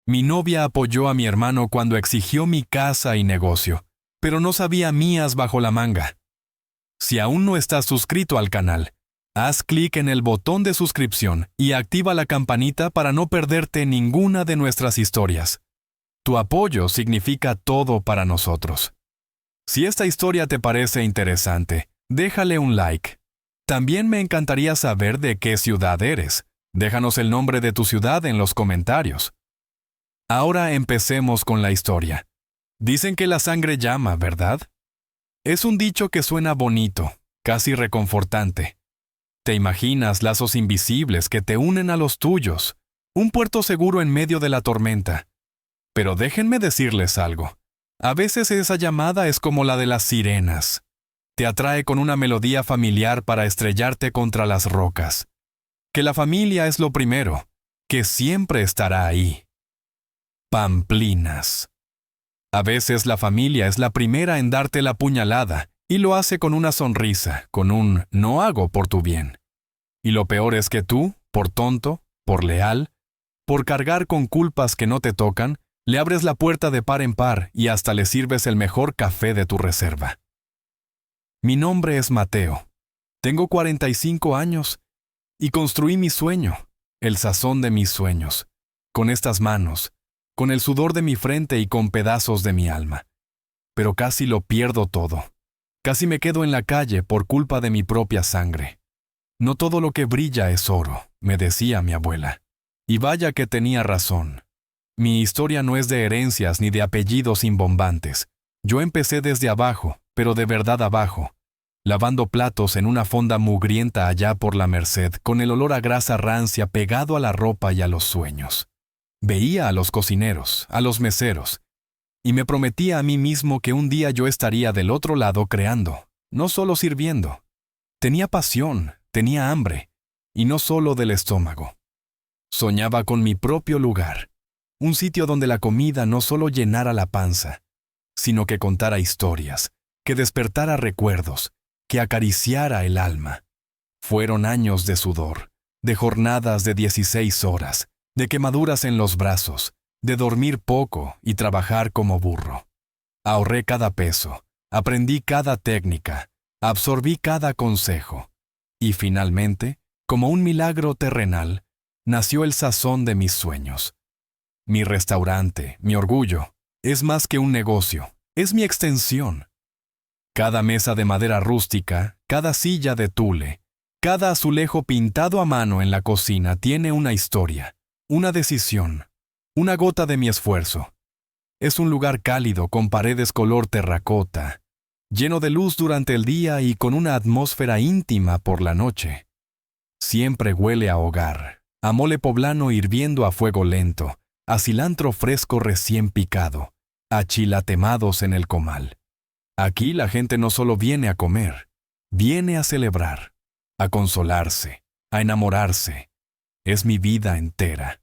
Mi novia apoyó a mi hermano cuando exigió mi casa y negocio, pero no sabía mías bajo la manga. Si aún no estás suscrito al canal, haz clic en el botón de suscripción y activa la campanita para no perderte ninguna de nuestras historias. Tu apoyo significa todo para nosotros. Si esta historia te parece interesante, déjale un like. También me encantaría saber de qué ciudad eres. Déjanos el nombre de tu ciudad en los comentarios. Ahora empecemos con la historia. Dicen que la sangre llama, ¿verdad? Es un dicho que suena bonito, casi reconfortante. Te imaginas lazos invisibles que te unen a los tuyos, un puerto seguro en medio de la tormenta. Pero déjenme decirles algo. A veces esa llamada es como la de las sirenas. Te atrae con una melodía familiar para estrellarte contra las rocas. Que la familia es lo primero, que siempre estará ahí. Pamplinas. A veces la familia es la primera en darte la puñalada y lo hace con una sonrisa, con un «no hago por tu bien». Y lo peor es que tú, por tonto, por leal, por cargar con culpas que no te tocan, le abres la puerta de par en par y hasta le sirves el mejor café de tu reserva. Mi nombre es Mateo. Tengo 45 años y construí mi sueño, el sazón de mis sueños, con estas manos, con el sudor de mi frente y con pedazos de mi alma. Pero casi lo pierdo todo. Casi me quedo en la calle por culpa de mi propia sangre. No todo lo que brilla es oro, me decía mi abuela. Y vaya que tenía razón. Mi historia no es de herencias ni de apellidos imbombantes. Yo empecé desde abajo, pero de verdad abajo, lavando platos en una fonda mugrienta allá por la Merced, con el olor a grasa rancia pegado a la ropa y a los sueños. Veía a los cocineros, a los meseros, y me prometía a mí mismo que un día yo estaría del otro lado creando, no solo sirviendo. Tenía pasión, tenía hambre, y no solo del estómago. Soñaba con mi propio lugar, un sitio donde la comida no solo llenara la panza, sino que contara historias, que despertara recuerdos, que acariciara el alma. Fueron años de sudor, de jornadas de 16 horas, de quemaduras en los brazos, de dormir poco y trabajar como burro. Ahorré cada peso, aprendí cada técnica, absorbí cada consejo. Y finalmente, como un milagro terrenal, nació el sazón de mis sueños. Mi restaurante, mi orgullo, es más que un negocio, es mi extensión. Cada mesa de madera rústica, cada silla de tule, cada azulejo pintado a mano en la cocina tiene una historia, una decisión, una gota de mi esfuerzo. Es un lugar cálido con paredes color terracota, lleno de luz durante el día y con una atmósfera íntima por la noche. Siempre huele a hogar, a mole poblano hirviendo a fuego lento, a cilantro fresco recién picado, a chilatemados en el comal. Aquí la gente no solo viene a comer, viene a celebrar, a consolarse, a enamorarse. Es mi vida entera.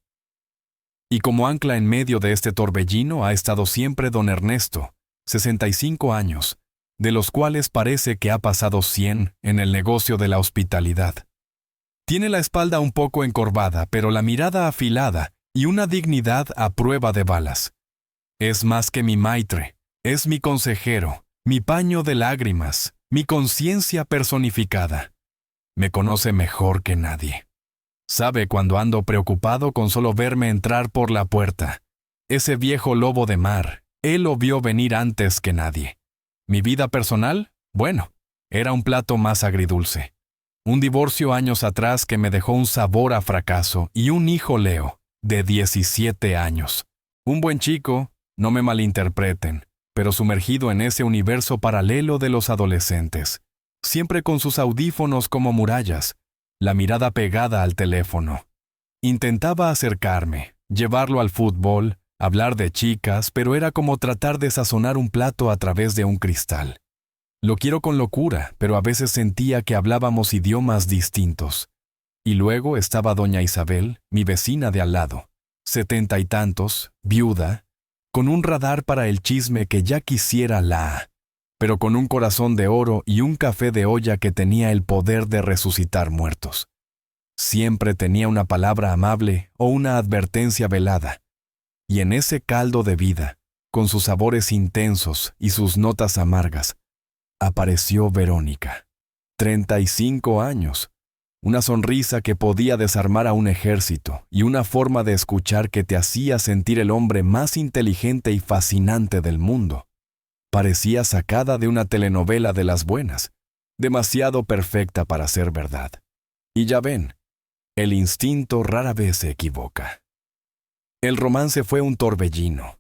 Y como ancla en medio de este torbellino ha estado siempre don Ernesto, 65 años, de los cuales parece que ha pasado 100 en el negocio de la hospitalidad. Tiene la espalda un poco encorvada, pero la mirada afilada y una dignidad a prueba de balas. Es más que mi maitre, es mi consejero, mi paño de lágrimas, mi conciencia personificada. Me conoce mejor que nadie. Sabe cuando ando preocupado con solo verme entrar por la puerta. Ese viejo lobo de mar, él lo vio venir antes que nadie. Mi vida personal, bueno, era un plato más agridulce. Un divorcio años atrás que me dejó un sabor a fracaso y un hijo Leo, de 17 años. Un buen chico, no me malinterpreten, pero sumergido en ese universo paralelo de los adolescentes, siempre con sus audífonos como murallas, la mirada pegada al teléfono. Intentaba acercarme, llevarlo al fútbol, hablar de chicas, pero era como tratar de sazonar un plato a través de un cristal. Lo quiero con locura, pero a veces sentía que hablábamos idiomas distintos. Y luego estaba doña Isabel, mi vecina de al lado, 70 y tantos, viuda, con un radar para el chisme que ya quisiera pero con un corazón de oro y un café de olla que tenía el poder de resucitar muertos. Siempre tenía una palabra amable o una advertencia velada. Y en ese caldo de vida, con sus sabores intensos y sus notas amargas, apareció Verónica. 35 años. Una sonrisa que podía desarmar a un ejército y una forma de escuchar que te hacía sentir el hombre más inteligente y fascinante del mundo. Parecía sacada de una telenovela de las buenas, demasiado perfecta para ser verdad. Y ya ven, el instinto rara vez se equivoca. El romance fue un torbellino.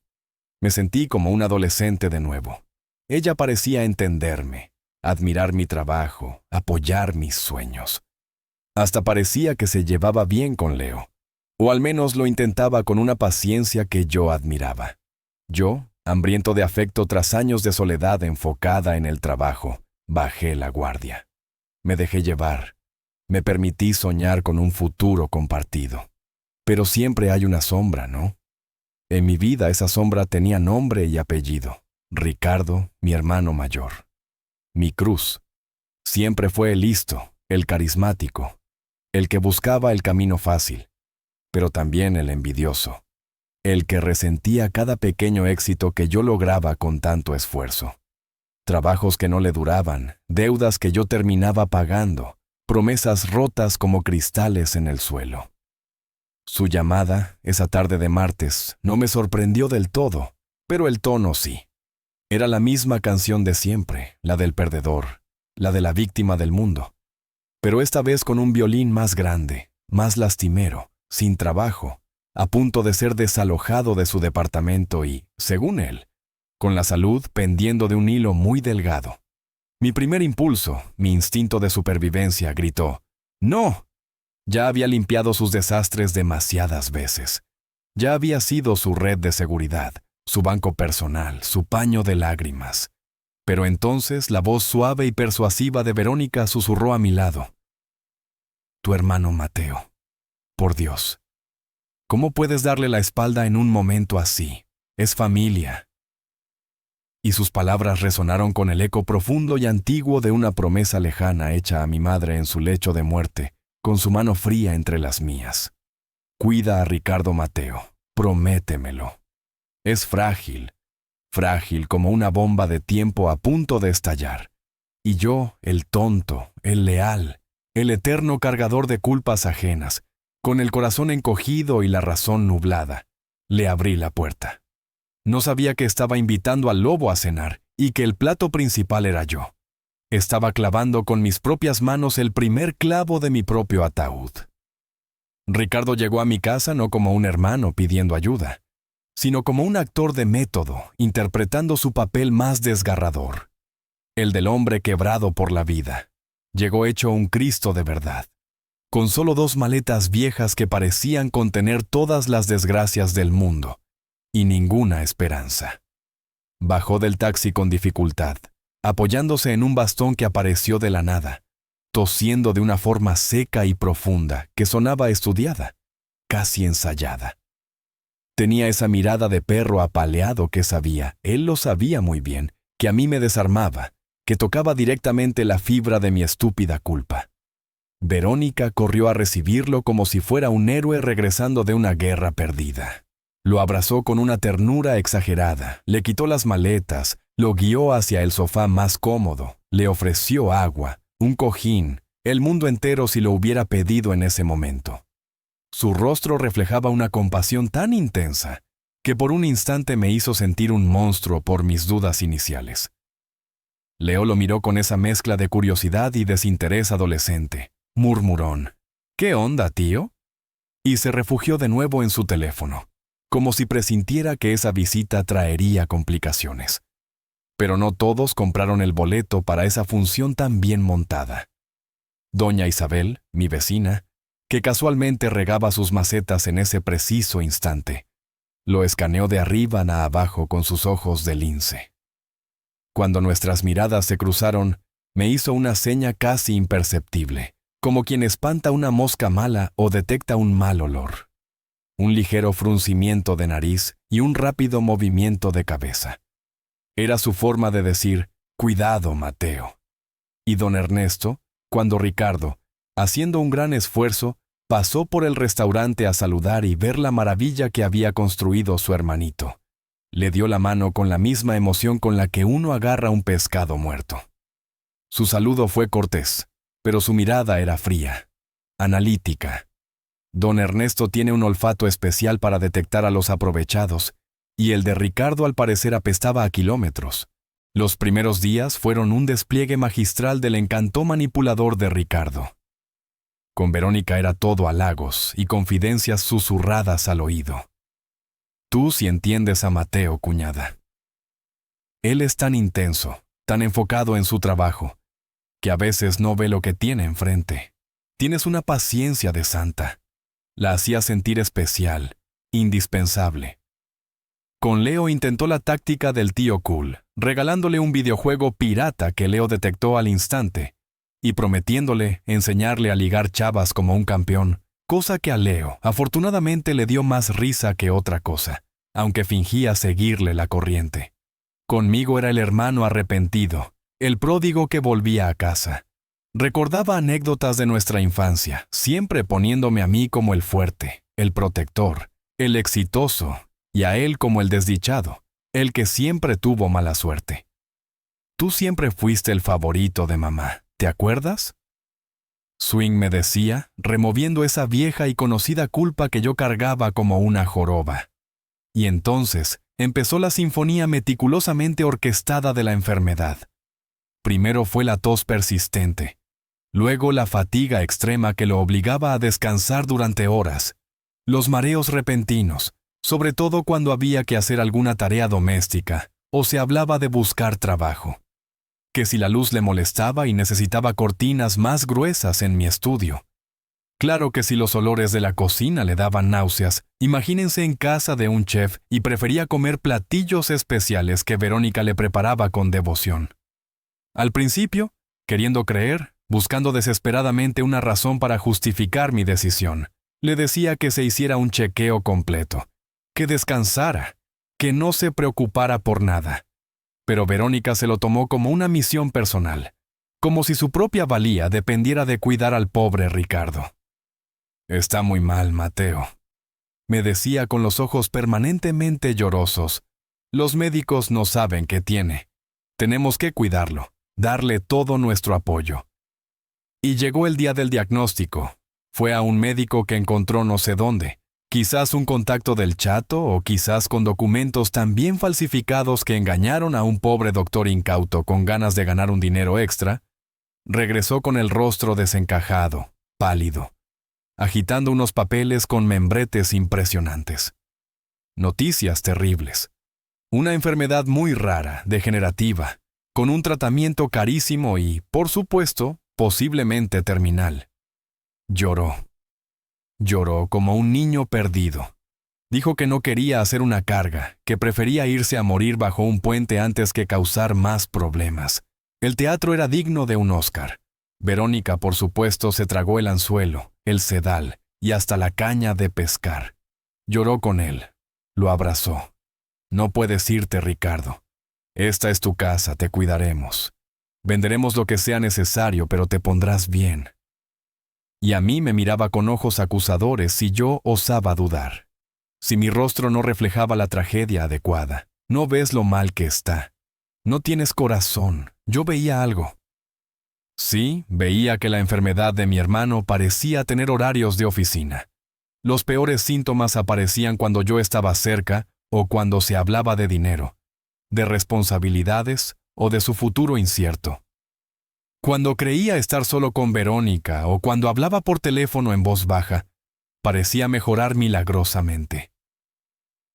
Me sentí como un adolescente de nuevo. Ella parecía entenderme, admirar mi trabajo, apoyar mis sueños. Hasta parecía que se llevaba bien con Leo, o al menos lo intentaba con una paciencia que yo admiraba. Yo, hambriento de afecto tras años de soledad enfocada en el trabajo, bajé la guardia. Me dejé llevar. Me permití soñar con un futuro compartido. Pero siempre hay una sombra, ¿no? En mi vida esa sombra tenía nombre y apellido. Ricardo, mi hermano mayor. Mi cruz. Siempre fue el listo, el carismático, el que buscaba el camino fácil, pero también el envidioso, el que resentía cada pequeño éxito que yo lograba con tanto esfuerzo. Trabajos que no le duraban, deudas que yo terminaba pagando, promesas rotas como cristales en el suelo. Su llamada, esa tarde de martes, no me sorprendió del todo, pero el tono sí. Era la misma canción de siempre, la del perdedor, la de la víctima del mundo. Pero esta vez con un violín más grande, más lastimero, sin trabajo, a punto de ser desalojado de su departamento y, según él, con la salud pendiendo de un hilo muy delgado. Mi primer impulso, mi instinto de supervivencia, gritó: ¡No! Ya había limpiado sus desastres demasiadas veces. Ya había sido su red de seguridad, su banco personal, su paño de lágrimas. Pero entonces la voz suave y persuasiva de Verónica susurró a mi lado: Tu hermano Mateo. Por Dios. ¿Cómo puedes darle la espalda en un momento así? Es familia. Y sus palabras resonaron con el eco profundo y antiguo de una promesa lejana hecha a mi madre en su lecho de muerte, con su mano fría entre las mías. Cuida a Ricardo Mateo, prométemelo. Es frágil, frágil como una bomba de tiempo a punto de estallar. Y yo, el tonto, el leal, el eterno cargador de culpas ajenas, con el corazón encogido y la razón nublada, le abrí la puerta. No sabía que estaba invitando al lobo a cenar y que el plato principal era yo. Estaba clavando con mis propias manos el primer clavo de mi propio ataúd. Ricardo llegó a mi casa no como un hermano pidiendo ayuda, sino como un actor de método, interpretando su papel más desgarrador, el del hombre quebrado por la vida. Llegó hecho un Cristo de verdad, con solo 2 maletas viejas que parecían contener todas las desgracias del mundo y ninguna esperanza. Bajó del taxi con dificultad, apoyándose en un bastón que apareció de la nada, tosiendo de una forma seca y profunda que sonaba estudiada, casi ensayada. Tenía esa mirada de perro apaleado que sabía, él lo sabía muy bien, que a mí me desarmaba, que tocaba directamente la fibra de mi estúpida culpa. Verónica corrió a recibirlo como si fuera un héroe regresando de una guerra perdida. Lo abrazó con una ternura exagerada, le quitó las maletas, lo guió hacia el sofá más cómodo, le ofreció agua, un cojín, el mundo entero si lo hubiera pedido en ese momento. Su rostro reflejaba una compasión tan intensa que por un instante me hizo sentir un monstruo por mis dudas iniciales. Leo lo miró con esa mezcla de curiosidad y desinterés adolescente. Murmurón: ¿Qué onda, tío? Y se refugió de nuevo en su teléfono, como si presintiera que esa visita traería complicaciones. Pero no todos compraron el boleto para esa función tan bien montada. Doña Isabel, mi vecina, que casualmente regaba sus macetas en ese preciso instante, lo escaneó de arriba a abajo con sus ojos de lince. Cuando nuestras miradas se cruzaron, me hizo una seña casi imperceptible, como quien espanta una mosca mala o detecta un mal olor. Un ligero fruncimiento de nariz y un rápido movimiento de cabeza. Era su forma de decir: «Cuidado, Mateo». Y don Ernesto, cuando Ricardo, haciendo un gran esfuerzo, pasó por el restaurante a saludar y ver la maravilla que había construido su hermanito. Le dio la mano con la misma emoción con la que uno agarra un pescado muerto. Su saludo fue cortés, pero su mirada era fría, analítica. Don Ernesto tiene un olfato especial para detectar a los aprovechados, y el de Ricardo al parecer apestaba a kilómetros. Los primeros días fueron un despliegue magistral del encanto manipulador de Ricardo. Con Verónica era todo halagos y confidencias susurradas al oído. Tú sí entiendes a Mateo, cuñada. Él es tan intenso, tan enfocado en su trabajo, que a veces no ve lo que tiene enfrente. Tienes una paciencia de santa. La hacía sentir especial, indispensable. Con Leo intentó la táctica del tío cool, regalándole un videojuego pirata que Leo detectó al instante y prometiéndole enseñarle a ligar chavas como un campeón, cosa que a Leo afortunadamente le dio más risa que otra cosa, aunque fingía seguirle la corriente. Conmigo era el hermano arrepentido, el pródigo que volvía a casa. Recordaba anécdotas de nuestra infancia, siempre poniéndome a mí como el fuerte, el protector, el exitoso, y a él como el desdichado, el que siempre tuvo mala suerte. Tú siempre fuiste el favorito de mamá, ¿te acuerdas? Swing me decía, removiendo esa vieja y conocida culpa que yo cargaba como una joroba. Y entonces empezó la sinfonía meticulosamente orquestada de la enfermedad. Primero fue la tos persistente, luego la fatiga extrema que lo obligaba a descansar durante horas, los mareos repentinos, sobre todo cuando había que hacer alguna tarea doméstica o se hablaba de buscar trabajo. Que si la luz le molestaba y necesitaba cortinas más gruesas en mi estudio. Claro que si los olores de la cocina le daban náuseas, imagínense en casa de un chef y prefería comer platillos especiales que Verónica le preparaba con devoción. Al principio, queriendo creer, buscando desesperadamente una razón para justificar mi decisión, le decía que se hiciera un chequeo completo, que descansara, que no se preocupara por nada. Pero Verónica se lo tomó como una misión personal, como si su propia valía dependiera de cuidar al pobre Ricardo. Está muy mal, Mateo, me decía con los ojos permanentemente llorosos. Los médicos no saben qué tiene. Tenemos que cuidarlo, darle todo nuestro apoyo. Y llegó el día del diagnóstico. Fue a un médico que encontró no sé dónde. Quizás un contacto del Chato o quizás con documentos tan bien falsificados que engañaron a un pobre doctor incauto con ganas de ganar un dinero extra. Regresó con el rostro desencajado, pálido, agitando unos papeles con membretes impresionantes. Noticias terribles. Una enfermedad muy rara, degenerativa, con un tratamiento carísimo y, por supuesto, posiblemente terminal. Lloró. Lloró como un niño perdido. Dijo que no quería hacer una carga, que prefería irse a morir bajo un puente antes que causar más problemas. El teatro era digno de un Oscar. Verónica, por supuesto, se tragó el anzuelo, el sedal y hasta la caña de pescar. Lloró con él. Lo abrazó. No puedes irte, Ricardo. Esta es tu casa, te cuidaremos. Venderemos lo que sea necesario, pero te pondrás bien. Y a mí me miraba con ojos acusadores si yo osaba dudar. Si mi rostro no reflejaba la tragedia adecuada. No ves lo mal que está. No tienes corazón. Yo veía algo. Sí, veía que la enfermedad de mi hermano parecía tener horarios de oficina. Los peores síntomas aparecían cuando yo estaba cerca o cuando se hablaba de dinero, de responsabilidades o de su futuro incierto. Cuando creía estar solo con Verónica o cuando hablaba por teléfono en voz baja, parecía mejorar milagrosamente.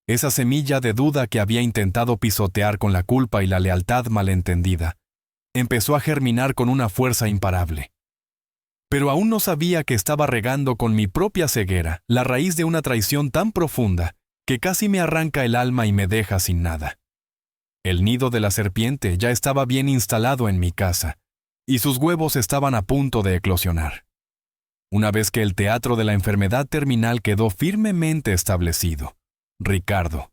Esa semilla de duda que había intentado pisotear con la culpa y la lealtad malentendida, empezó a germinar con una fuerza imparable. Pero aún no sabía que estaba regando con mi propia ceguera la raíz de una traición tan profunda que casi me arranca el alma y me deja sin nada. El nido de la serpiente ya estaba bien instalado en mi casa, y sus huevos estaban a punto de eclosionar. Una vez que el teatro de la enfermedad terminal quedó firmemente establecido, Ricardo,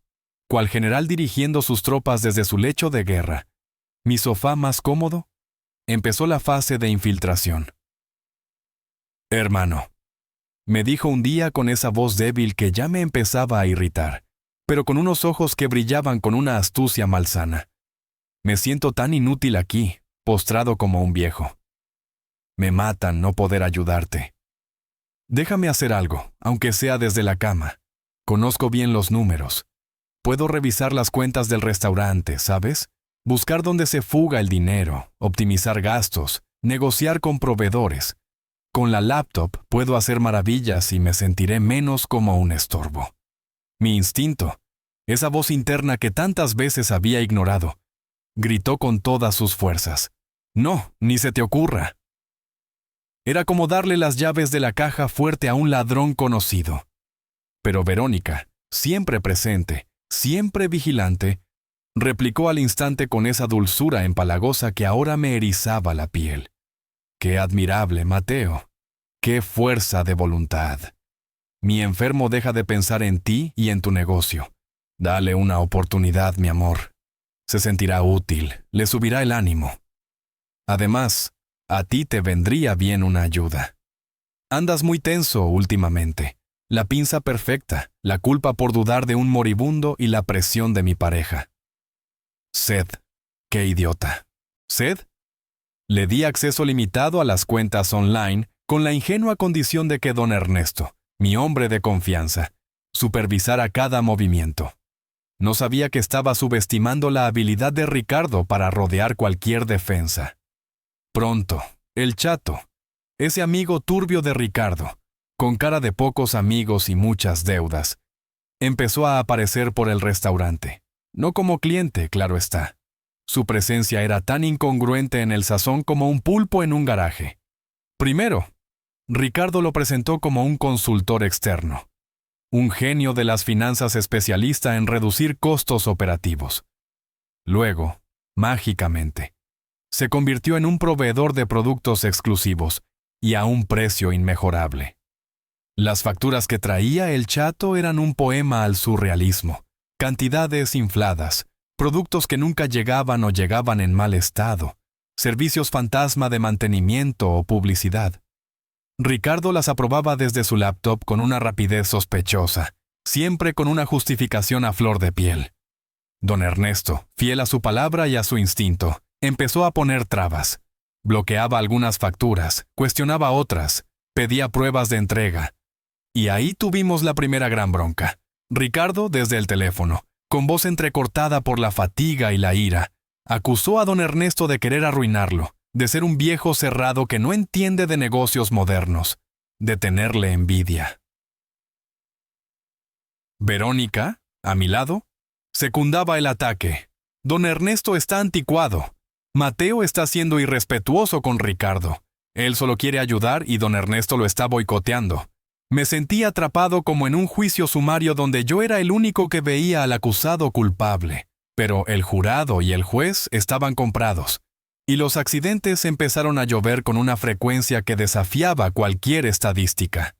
cual general dirigiendo sus tropas desde su lecho de guerra, mi sofá más cómodo, empezó la fase de infiltración. Hermano, me dijo un día con esa voz débil que ya me empezaba a irritar, pero con unos ojos que brillaban con una astucia malsana. Me siento tan inútil aquí, postrado como un viejo. Me matan no poder ayudarte. Déjame hacer algo, aunque sea desde la cama. Conozco bien los números. Puedo revisar las cuentas del restaurante, ¿sabes? Buscar dónde se fuga el dinero, optimizar gastos, negociar con proveedores. Con la laptop puedo hacer maravillas y me sentiré menos como un estorbo. Mi instinto, esa voz interna que tantas veces había ignorado, gritó con todas sus fuerzas. No, ni se te ocurra. Era como darle las llaves de la caja fuerte a un ladrón conocido. Pero Verónica, siempre presente, siempre vigilante, replicó al instante con esa dulzura empalagosa que ahora me erizaba la piel. ¡Qué admirable, Mateo! ¡Qué fuerza de voluntad! Mi enfermo deja de pensar en ti y en tu negocio. Dale una oportunidad, mi amor. Se sentirá útil, le subirá el ánimo. Además, a ti te vendría bien una ayuda. Andas muy tenso últimamente. La pinza perfecta, la culpa por dudar de un moribundo y la presión de mi pareja. Sed. ¡Qué idiota! ¿Sed? Le di acceso limitado a las cuentas online con la ingenua condición de que don Ernesto, mi hombre de confianza, supervisara cada movimiento. No sabía que estaba subestimando la habilidad de Ricardo para rodear cualquier defensa. Pronto, el chato, ese amigo turbio de Ricardo, con cara de pocos amigos y muchas deudas, empezó a aparecer por el restaurante. No como cliente, claro está. Su presencia era tan incongruente en el sazón como un pulpo en un garaje. Primero, Ricardo lo presentó como un consultor externo, un genio de las finanzas especialista en reducir costos operativos. Luego, mágicamente, se convirtió en un proveedor de productos exclusivos y a un precio inmejorable. Las facturas que traía el chato eran un poema al surrealismo, cantidades infladas, productos que nunca llegaban o llegaban en mal estado, servicios fantasma de mantenimiento o publicidad. Ricardo las aprobaba desde su laptop con una rapidez sospechosa, siempre con una justificación a flor de piel. Don Ernesto, fiel a su palabra y a su instinto, empezó a poner trabas. Bloqueaba algunas facturas, cuestionaba otras, pedía pruebas de entrega. Y ahí tuvimos la primera gran bronca. Ricardo, desde el teléfono, con voz entrecortada por la fatiga y la ira, acusó a don Ernesto de querer arruinarlo, de ser un viejo cerrado que no entiende de negocios modernos, de tenerle envidia. Verónica, a mi lado, secundaba el ataque. Don Ernesto está anticuado. Mateo está siendo irrespetuoso con Ricardo. Él solo quiere ayudar y don Ernesto lo está boicoteando. Me sentí atrapado como en un juicio sumario donde yo era el único que veía al acusado culpable, pero el jurado y el juez estaban comprados, y los accidentes empezaron a llover con una frecuencia que desafiaba cualquier estadística.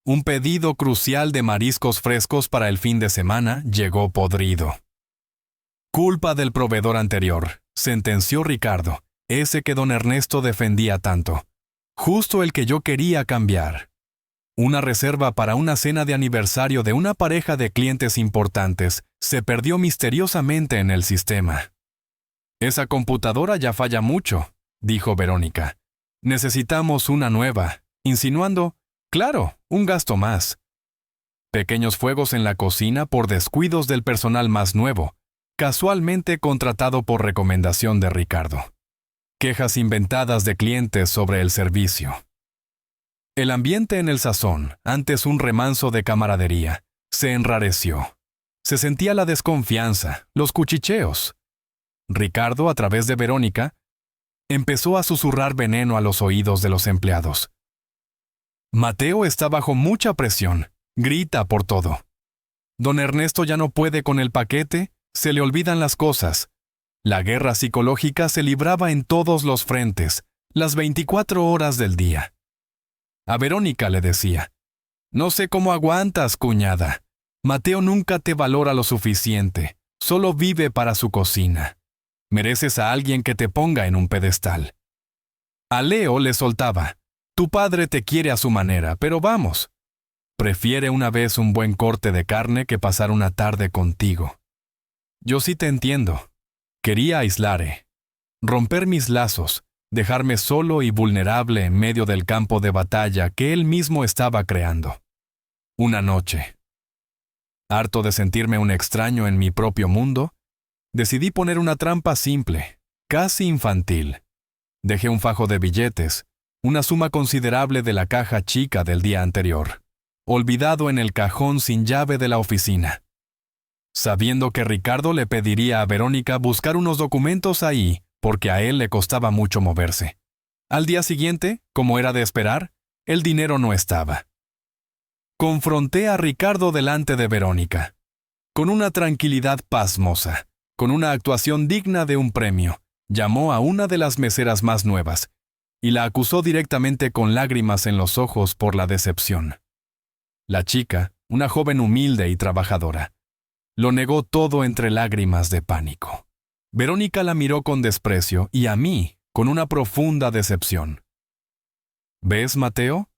Un pedido crucial de mariscos frescos para el fin de semana llegó podrido. Culpa del proveedor anterior, sentenció Ricardo, ese que don Ernesto defendía tanto. Justo el que yo quería cambiar. Una reserva para una cena de aniversario de una pareja de clientes importantes se perdió misteriosamente en el sistema. Esa computadora ya falla mucho, dijo Verónica. Necesitamos una nueva, insinuando, claro, un gasto más. Pequeños fuegos en la cocina por descuidos del personal más nuevo, casualmente contratado por recomendación de Ricardo. Quejas inventadas de clientes sobre el servicio. El ambiente en el sazón, antes un remanso de camaradería, se enrareció. Se sentía la desconfianza, los cuchicheos. Ricardo, a través de Verónica, empezó a susurrar veneno a los oídos de los empleados. Mateo está bajo mucha presión, grita por todo. Don Ernesto ya no puede con el paquete, se le olvidan las cosas. La guerra psicológica se libraba en todos los frentes, las 24 horas del día. A Verónica le decía, no sé cómo aguantas, cuñada. Mateo nunca te valora lo suficiente, solo vive para su cocina. Mereces a alguien que te ponga en un pedestal. A Leo le soltaba, tu padre te quiere a su manera, pero vamos, Prefiere una vez un buen corte de carne que pasar una tarde contigo. Yo sí te entiendo. Quería aislarme, romper mis lazos, dejarme solo y vulnerable en medio del campo de batalla que él mismo estaba creando. Una noche, harto de sentirme un extraño en mi propio mundo, decidí poner una trampa simple, casi infantil. Dejé un fajo de billetes, una suma considerable de la caja chica del día anterior, olvidado en el cajón sin llave de la oficina. Sabiendo que Ricardo le pediría a Verónica buscar unos documentos ahí, porque a él le costaba mucho moverse. Al día siguiente, como era de esperar, el dinero no estaba. Confronté a Ricardo delante de Verónica, con una tranquilidad pasmosa, con una actuación digna de un premio. Llamó a una de las meseras más nuevas y la acusó directamente con lágrimas en los ojos por la decepción. La chica, una joven humilde y trabajadora, lo negó todo entre lágrimas de pánico. Verónica la miró con desprecio y a mí con una profunda decepción. ¿Ves, Mateo?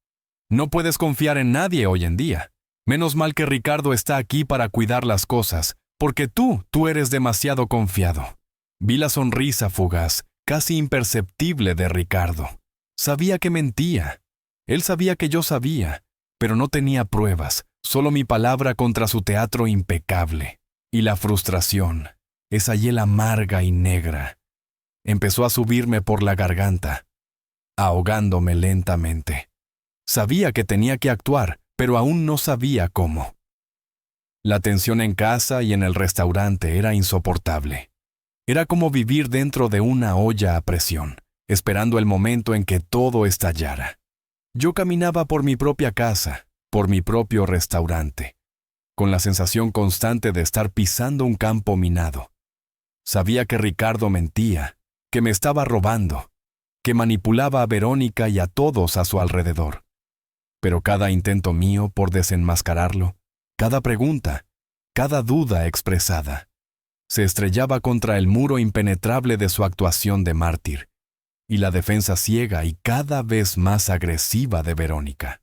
No puedes confiar en nadie hoy en día. Menos mal que Ricardo está aquí para cuidar las cosas, porque tú eres demasiado confiado. Vi la sonrisa fugaz, casi imperceptible de Ricardo. Sabía que mentía. Él sabía que yo sabía, pero no tenía pruebas, solo mi palabra contra su teatro impecable. Y la frustración, esa hiel amarga y negra, empezó a subirme por la garganta, ahogándome lentamente. Sabía que tenía que actuar, pero aún no sabía cómo. La tensión en casa y en el restaurante era insoportable. Era como vivir dentro de una olla a presión, esperando el momento en que todo estallara. Yo caminaba por mi propia casa, por mi propio restaurante, con la sensación constante de estar pisando un campo minado. Sabía que Ricardo mentía, que me estaba robando, que manipulaba a Verónica y a todos a su alrededor. Pero cada intento mío por desenmascararlo, cada pregunta, cada duda expresada, se estrellaba contra el muro impenetrable de su actuación de mártir y la defensa ciega y cada vez más agresiva de Verónica.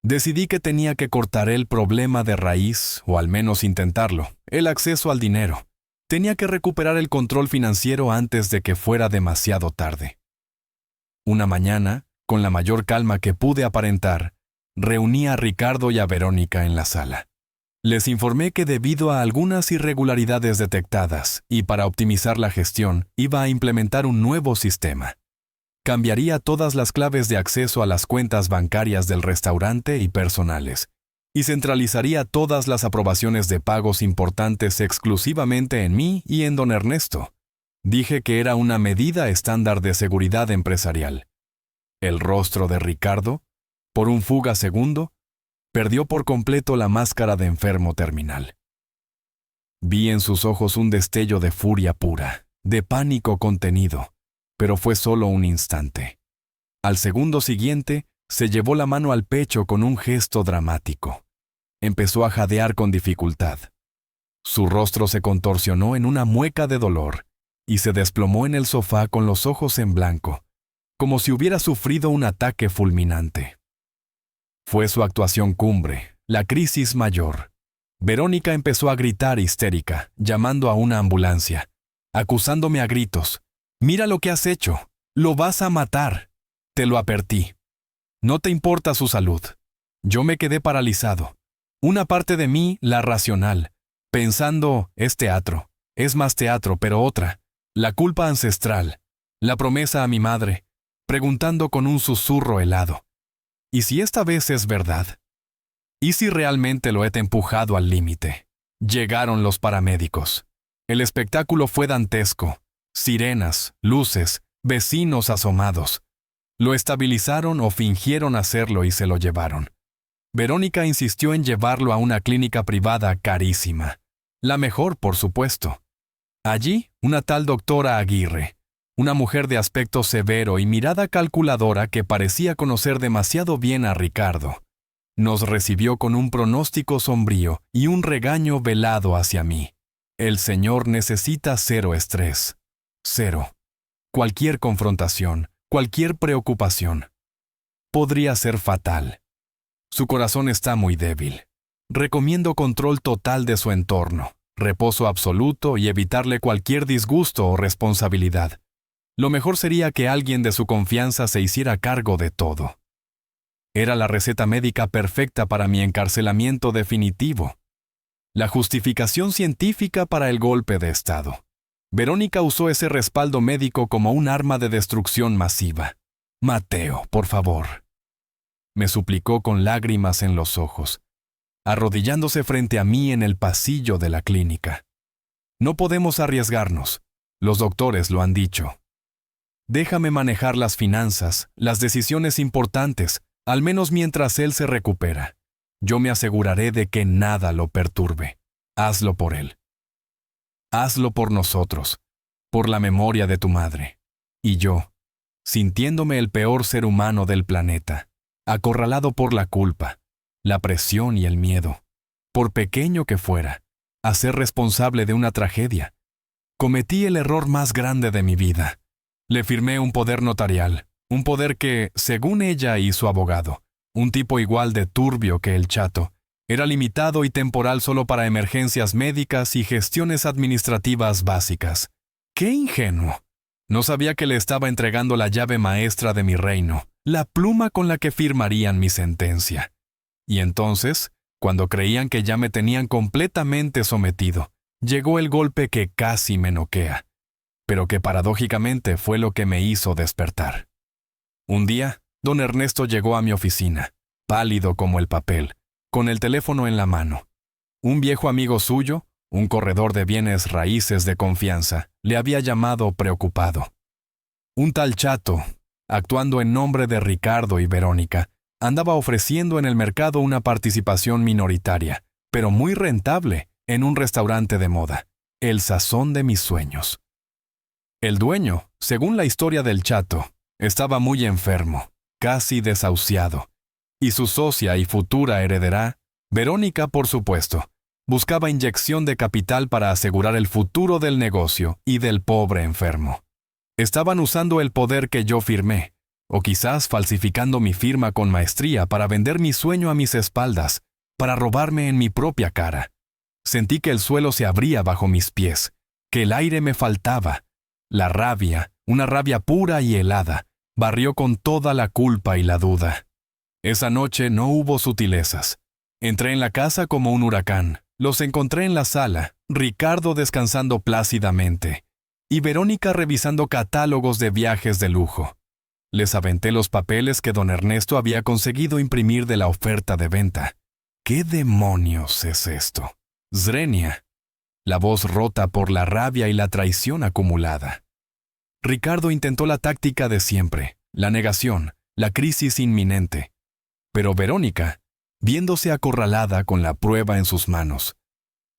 Decidí que tenía que cortar el problema de raíz, o al menos intentarlo, el acceso al dinero. Tenía que recuperar el control financiero antes de que fuera demasiado tarde. Una mañana, con la mayor calma que pude aparentar, reuní a Ricardo y a Verónica en la sala. Les informé que debido a algunas irregularidades detectadas y para optimizar la gestión, iba a implementar un nuevo sistema. Cambiaría todas las claves de acceso a las cuentas bancarias del restaurante y personales, y centralizaría todas las aprobaciones de pagos importantes exclusivamente en mí y en don Ernesto. Dije que era una medida estándar de seguridad empresarial. El rostro de Ricardo, por un fugaz segundo, perdió por completo la máscara de enfermo terminal. Vi en sus ojos un destello de furia pura, de pánico contenido, pero fue solo un instante. Al segundo siguiente, se llevó la mano al pecho con un gesto dramático. Empezó a jadear con dificultad. Su rostro se contorsionó en una mueca de dolor y se desplomó en el sofá con los ojos en blanco, como si hubiera sufrido un ataque fulminante. Fue su actuación cumbre, la crisis mayor. Verónica empezó a gritar histérica, llamando a una ambulancia, acusándome a gritos. «Mira lo que has hecho. Lo vas a matar. Te lo advertí. No te importa su salud». Yo me quedé paralizado. Una parte de mí, la racional, pensando, es teatro, es más teatro, pero otra, la culpa ancestral, la promesa a mi madre, preguntando con un susurro helado. ¿Y si esta vez es verdad? ¿Y si realmente lo he empujado al límite? Llegaron los paramédicos. El espectáculo fue dantesco. Sirenas, luces, vecinos asomados. Lo estabilizaron o fingieron hacerlo y se lo llevaron. Verónica insistió en llevarlo a una clínica privada carísima. La mejor, por supuesto. Allí, una tal doctora Aguirre, una mujer de aspecto severo y mirada calculadora que parecía conocer demasiado bien a Ricardo, nos recibió con un pronóstico sombrío y un regaño velado hacia mí. El señor necesita cero estrés. Cero. Cualquier confrontación, cualquier preocupación, podría ser fatal. Su corazón está muy débil. Recomiendo control total de su entorno, reposo absoluto y evitarle cualquier disgusto o responsabilidad. Lo mejor sería que alguien de su confianza se hiciera cargo de todo. Era la receta médica perfecta para mi encarcelamiento definitivo. La justificación científica para el golpe de Estado. Verónica usó ese respaldo médico como un arma de destrucción masiva. Mateo, por favor. Me suplicó con lágrimas en los ojos, arrodillándose frente a mí en el pasillo de la clínica. No podemos arriesgarnos. Los doctores lo han dicho. Déjame manejar las finanzas, las decisiones importantes, al menos mientras él se recupera. Yo me aseguraré de que nada lo perturbe. Hazlo por él. Hazlo por nosotros, por la memoria de tu madre. Y yo, sintiéndome el peor ser humano del planeta, acorralado por la culpa, la presión y el miedo, por pequeño que fuera, a ser responsable de una tragedia. Cometí el error más grande de mi vida. Le firmé un poder notarial, un poder que, según ella y su abogado, un tipo igual de turbio que el Chato, era limitado y temporal solo para emergencias médicas y gestiones administrativas básicas. ¡Qué ingenuo! No sabía que le estaba entregando la llave maestra de mi reino, la pluma con la que firmarían mi sentencia. Y entonces, cuando creían que ya me tenían completamente sometido, llegó el golpe que casi me noquea, pero que paradójicamente fue lo que me hizo despertar. Un día, don Ernesto llegó a mi oficina, pálido como el papel, con el teléfono en la mano. Un viejo amigo suyo, un corredor de bienes raíces de confianza, le había llamado preocupado. Un tal Chato, actuando en nombre de Ricardo y Verónica, andaba ofreciendo en el mercado una participación minoritaria, pero muy rentable, en un restaurante de moda, el sazón de mis sueños. El dueño, según la historia del Chato, estaba muy enfermo, casi desahuciado, y su socia y futura heredera, Verónica por supuesto, buscaba inyección de capital para asegurar el futuro del negocio y del pobre enfermo. Estaban usando el poder que yo firmé, o quizás falsificando mi firma con maestría para vender mi sueño a mis espaldas, para robarme en mi propia cara. Sentí que el suelo se abría bajo mis pies, que el aire me faltaba. La rabia, una rabia pura y helada, barrió con toda la culpa y la duda. Esa noche no hubo sutilezas. Entré en la casa como un huracán. Los encontré en la sala, Ricardo descansando plácidamente, y Verónica revisando catálogos de viajes de lujo. Les aventé los papeles que don Ernesto había conseguido imprimir de la oferta de venta. ¿Qué demonios es esto? Zrenia. La voz rota por la rabia y la traición acumulada. Ricardo intentó la táctica de siempre, la negación, la crisis inminente. Pero Verónica, viéndose acorralada con la prueba en sus manos,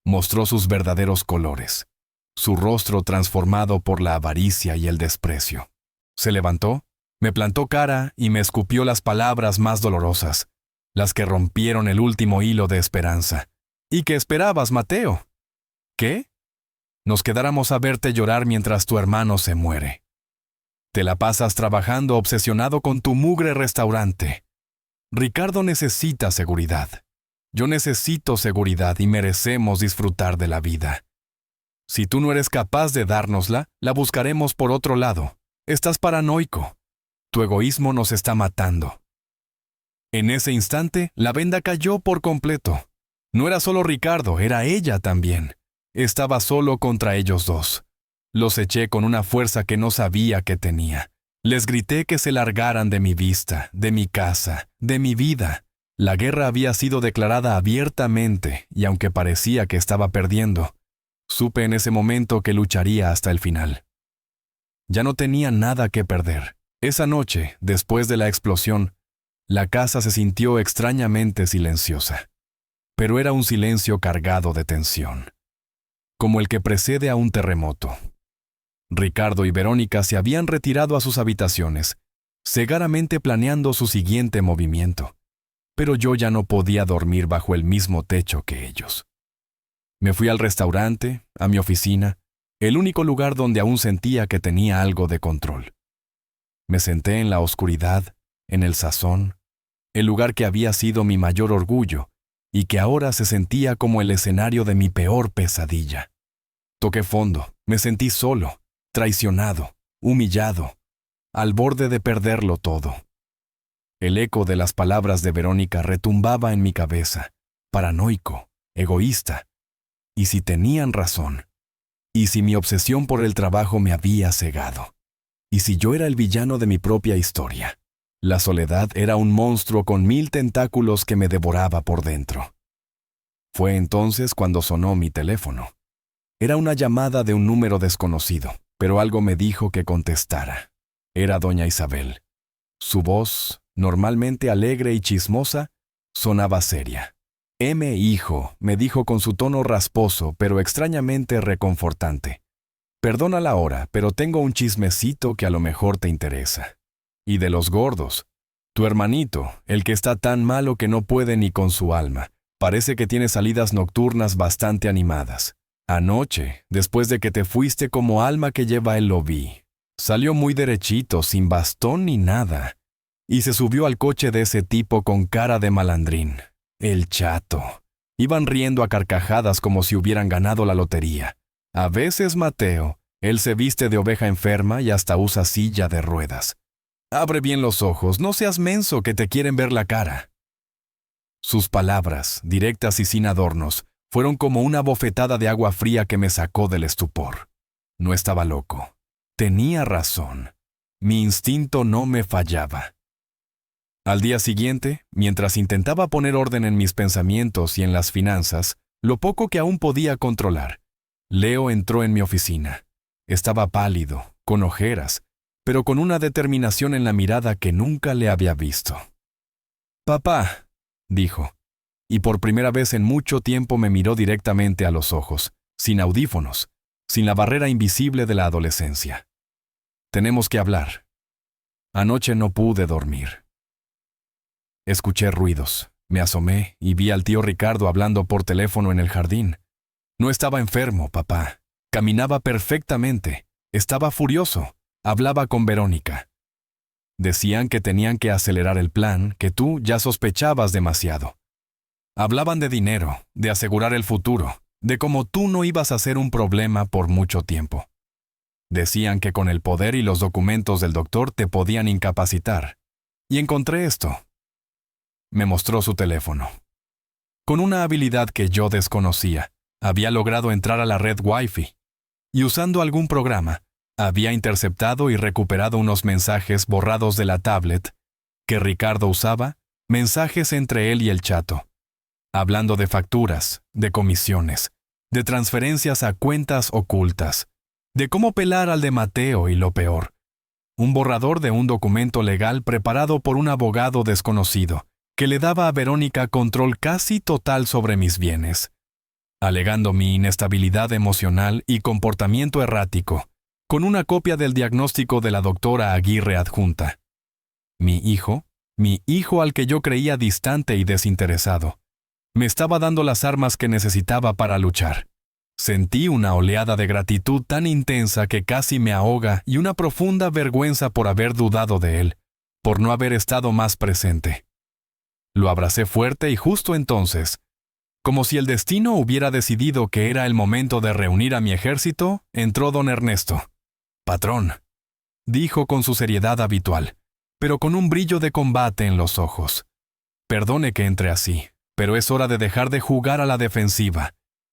mostró sus verdaderos colores, su rostro transformado por la avaricia y el desprecio. Se levantó, me plantó cara y me escupió las palabras más dolorosas, las que rompieron el último hilo de esperanza. ¿Y qué esperabas, Mateo? ¿Qué? Nos quedáramos a verte llorar mientras tu hermano se muere. Te la pasas trabajando obsesionado con tu mugre restaurante. Ricardo necesita seguridad. Yo necesito seguridad y merecemos disfrutar de la vida. Si tú no eres capaz de dárnosla, la buscaremos por otro lado. Estás paranoico. Tu egoísmo nos está matando. En ese instante, la venda cayó por completo. No era solo Ricardo, era ella también. Estaba solo contra ellos dos. Los eché con una fuerza que no sabía que tenía. Les grité que se largaran de mi vista, de mi casa, de mi vida. La guerra había sido declarada abiertamente, y aunque parecía que estaba perdiendo, supe en ese momento que lucharía hasta el final. Ya no tenía nada que perder. Esa noche, después de la explosión, la casa se sintió extrañamente silenciosa. Pero era un silencio cargado de tensión, como el que precede a un terremoto. Ricardo y Verónica se habían retirado a sus habitaciones, cegaramente planeando su siguiente movimiento. Pero yo ya no podía dormir bajo el mismo techo que ellos. Me fui al restaurante, a mi oficina, el único lugar donde aún sentía que tenía algo de control. Me senté en la oscuridad, en el sazón, el lugar que había sido mi mayor orgullo y que ahora se sentía como el escenario de mi peor pesadilla. Toqué fondo, me sentí solo, traicionado, humillado, al borde de perderlo todo. El eco de las palabras de Verónica retumbaba en mi cabeza, paranoico, egoísta. ¿Y si tenían razón? ¿Y si mi obsesión por el trabajo me había cegado? ¿Y si yo era el villano de mi propia historia? La soledad era un monstruo con 1000 tentáculos que me devoraba por dentro. Fue entonces cuando sonó mi teléfono. Era una llamada de un número desconocido, pero algo me dijo que contestara. Era doña Isabel. Su voz, normalmente alegre y chismosa, sonaba seria. Hijo, me dijo con su tono rasposo, pero extrañamente reconfortante. Perdona la hora, pero tengo un chismecito que a lo mejor te interesa. Y de los gordos. Tu hermanito, el que está tan malo que no puede ni con su alma, parece que tiene salidas nocturnas bastante animadas. Anoche, después de que te fuiste como alma que lleva lo vi. Salió muy derechito, sin bastón ni nada. Y se subió al coche de ese tipo con cara de malandrín. El Chato. Iban riendo a carcajadas como si hubieran ganado la lotería. A veces Mateo, él se viste de oveja enferma y hasta usa silla de ruedas. Abre bien los ojos, no seas menso que te quieren ver la cara. Sus palabras, directas y sin adornos, fueron como una bofetada de agua fría que me sacó del estupor. No estaba loco. Tenía razón. Mi instinto no me fallaba. Al día siguiente, mientras intentaba poner orden en mis pensamientos y en las finanzas, lo poco que aún podía controlar, Leo entró en mi oficina. Estaba pálido, con ojeras, pero con una determinación en la mirada que nunca le había visto. «Papá», dijo, y por primera vez en mucho tiempo me miró directamente a los ojos, sin audífonos, sin la barrera invisible de la adolescencia. «Tenemos que hablar. Anoche no pude dormir». Escuché ruidos, me asomé y vi al tío Ricardo hablando por teléfono en el jardín. No estaba enfermo, papá. Caminaba perfectamente. Estaba furioso. Hablaba con Verónica. Decían que tenían que acelerar el plan, que tú ya sospechabas demasiado. Hablaban de dinero, de asegurar el futuro, de cómo tú no ibas a ser un problema por mucho tiempo. Decían que con el poder y los documentos del doctor te podían incapacitar. Y encontré esto. Me mostró su teléfono. Con una habilidad que yo desconocía, había logrado entrar a la red Wi-Fi. Y usando algún programa, había interceptado y recuperado unos mensajes borrados de la tablet que Ricardo usaba, mensajes entre él y el Chato, hablando de facturas, de comisiones, de transferencias a cuentas ocultas, de cómo pelar al de Mateo y lo peor, un borrador de un documento legal preparado por un abogado desconocido que le daba a Verónica control casi total sobre mis bienes, alegando mi inestabilidad emocional y comportamiento errático, con una copia del diagnóstico de la doctora Aguirre adjunta. Mi hijo al que yo creía distante y desinteresado, me estaba dando las armas que necesitaba para luchar. Sentí una oleada de gratitud tan intensa que casi me ahoga y una profunda vergüenza por haber dudado de él, por no haber estado más presente. Lo abracé fuerte y justo entonces, como si el destino hubiera decidido que era el momento de reunir a mi ejército, entró don Ernesto. «Patrón», dijo con su seriedad habitual, pero con un brillo de combate en los ojos. «Perdone que entre así, pero es hora de dejar de jugar a la defensiva.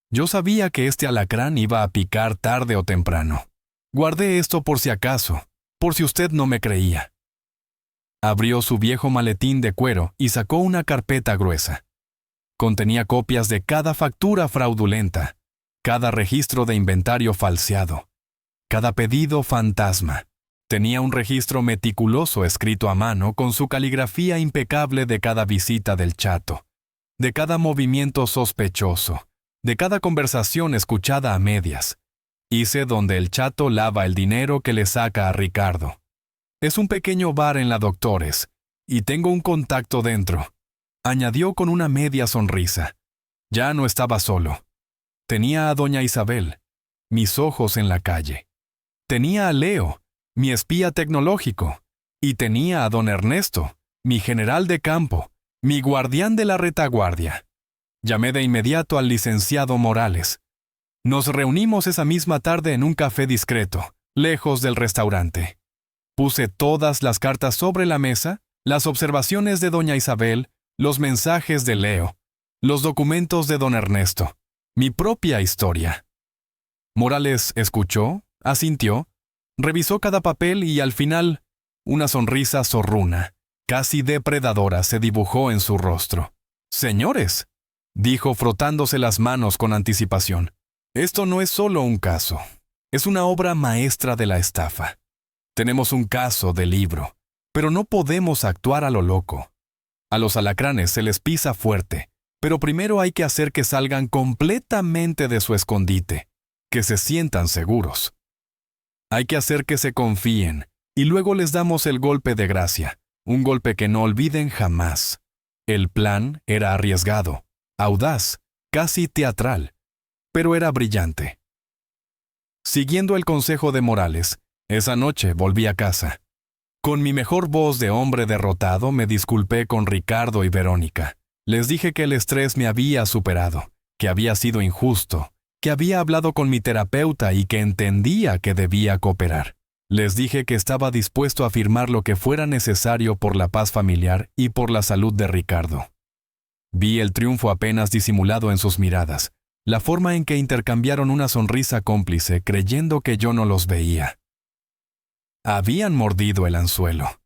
Yo sabía que este alacrán iba a picar tarde o temprano. Guardé esto por si acaso, por si usted no me creía». Abrió su viejo maletín de cuero y sacó una carpeta gruesa. Contenía copias de cada factura fraudulenta, cada registro de inventario falseado, cada pedido fantasma. Tenía un registro meticuloso escrito a mano con su caligrafía impecable de cada visita del Chato, de cada movimiento sospechoso, de cada conversación escuchada a medias. Hice donde el Chato lava el dinero que le saca a Ricardo. Es un pequeño bar en la Doctores, y tengo un contacto dentro, añadió con una media sonrisa. Ya no estaba solo. Tenía a doña Isabel, mis ojos en la calle. Tenía a Leo, mi espía tecnológico, y tenía a don Ernesto, mi general de campo, Mi guardián de la retaguardia. Llamé de inmediato al licenciado Morales. Nos reunimos esa misma tarde en un café discreto, lejos del restaurante. Puse todas las cartas sobre la mesa, las observaciones de doña Isabel, los mensajes de Leo, los documentos de don Ernesto, mi propia historia. Morales escuchó, asintió, revisó cada papel y al final, una sonrisa zorruna, casi depredadora, se dibujó en su rostro. «Señores», dijo frotándose las manos con anticipación, «esto no es solo un caso, es una obra maestra de la estafa. Tenemos un caso de libro, pero no podemos actuar a lo loco. A los alacranes se les pisa fuerte, pero primero hay que hacer que salgan completamente de su escondite, que se sientan seguros. Hay que hacer que se confíen, y luego les damos el golpe de gracia, un golpe que no olviden jamás. El plan era arriesgado, audaz, casi teatral, pero era brillante. Siguiendo el consejo de Morales, esa noche volví a casa. Con mi mejor voz de hombre derrotado me disculpé con Ricardo y Verónica. Les dije que el estrés me había superado, que había sido injusto, que había hablado con mi terapeuta y que entendía que debía cooperar. Les dije que estaba dispuesto a firmar lo que fuera necesario por la paz familiar y por la salud de Ricardo. Vi el triunfo apenas disimulado en sus miradas, la forma en que intercambiaron una sonrisa cómplice creyendo que yo no los veía. Habían mordido el anzuelo.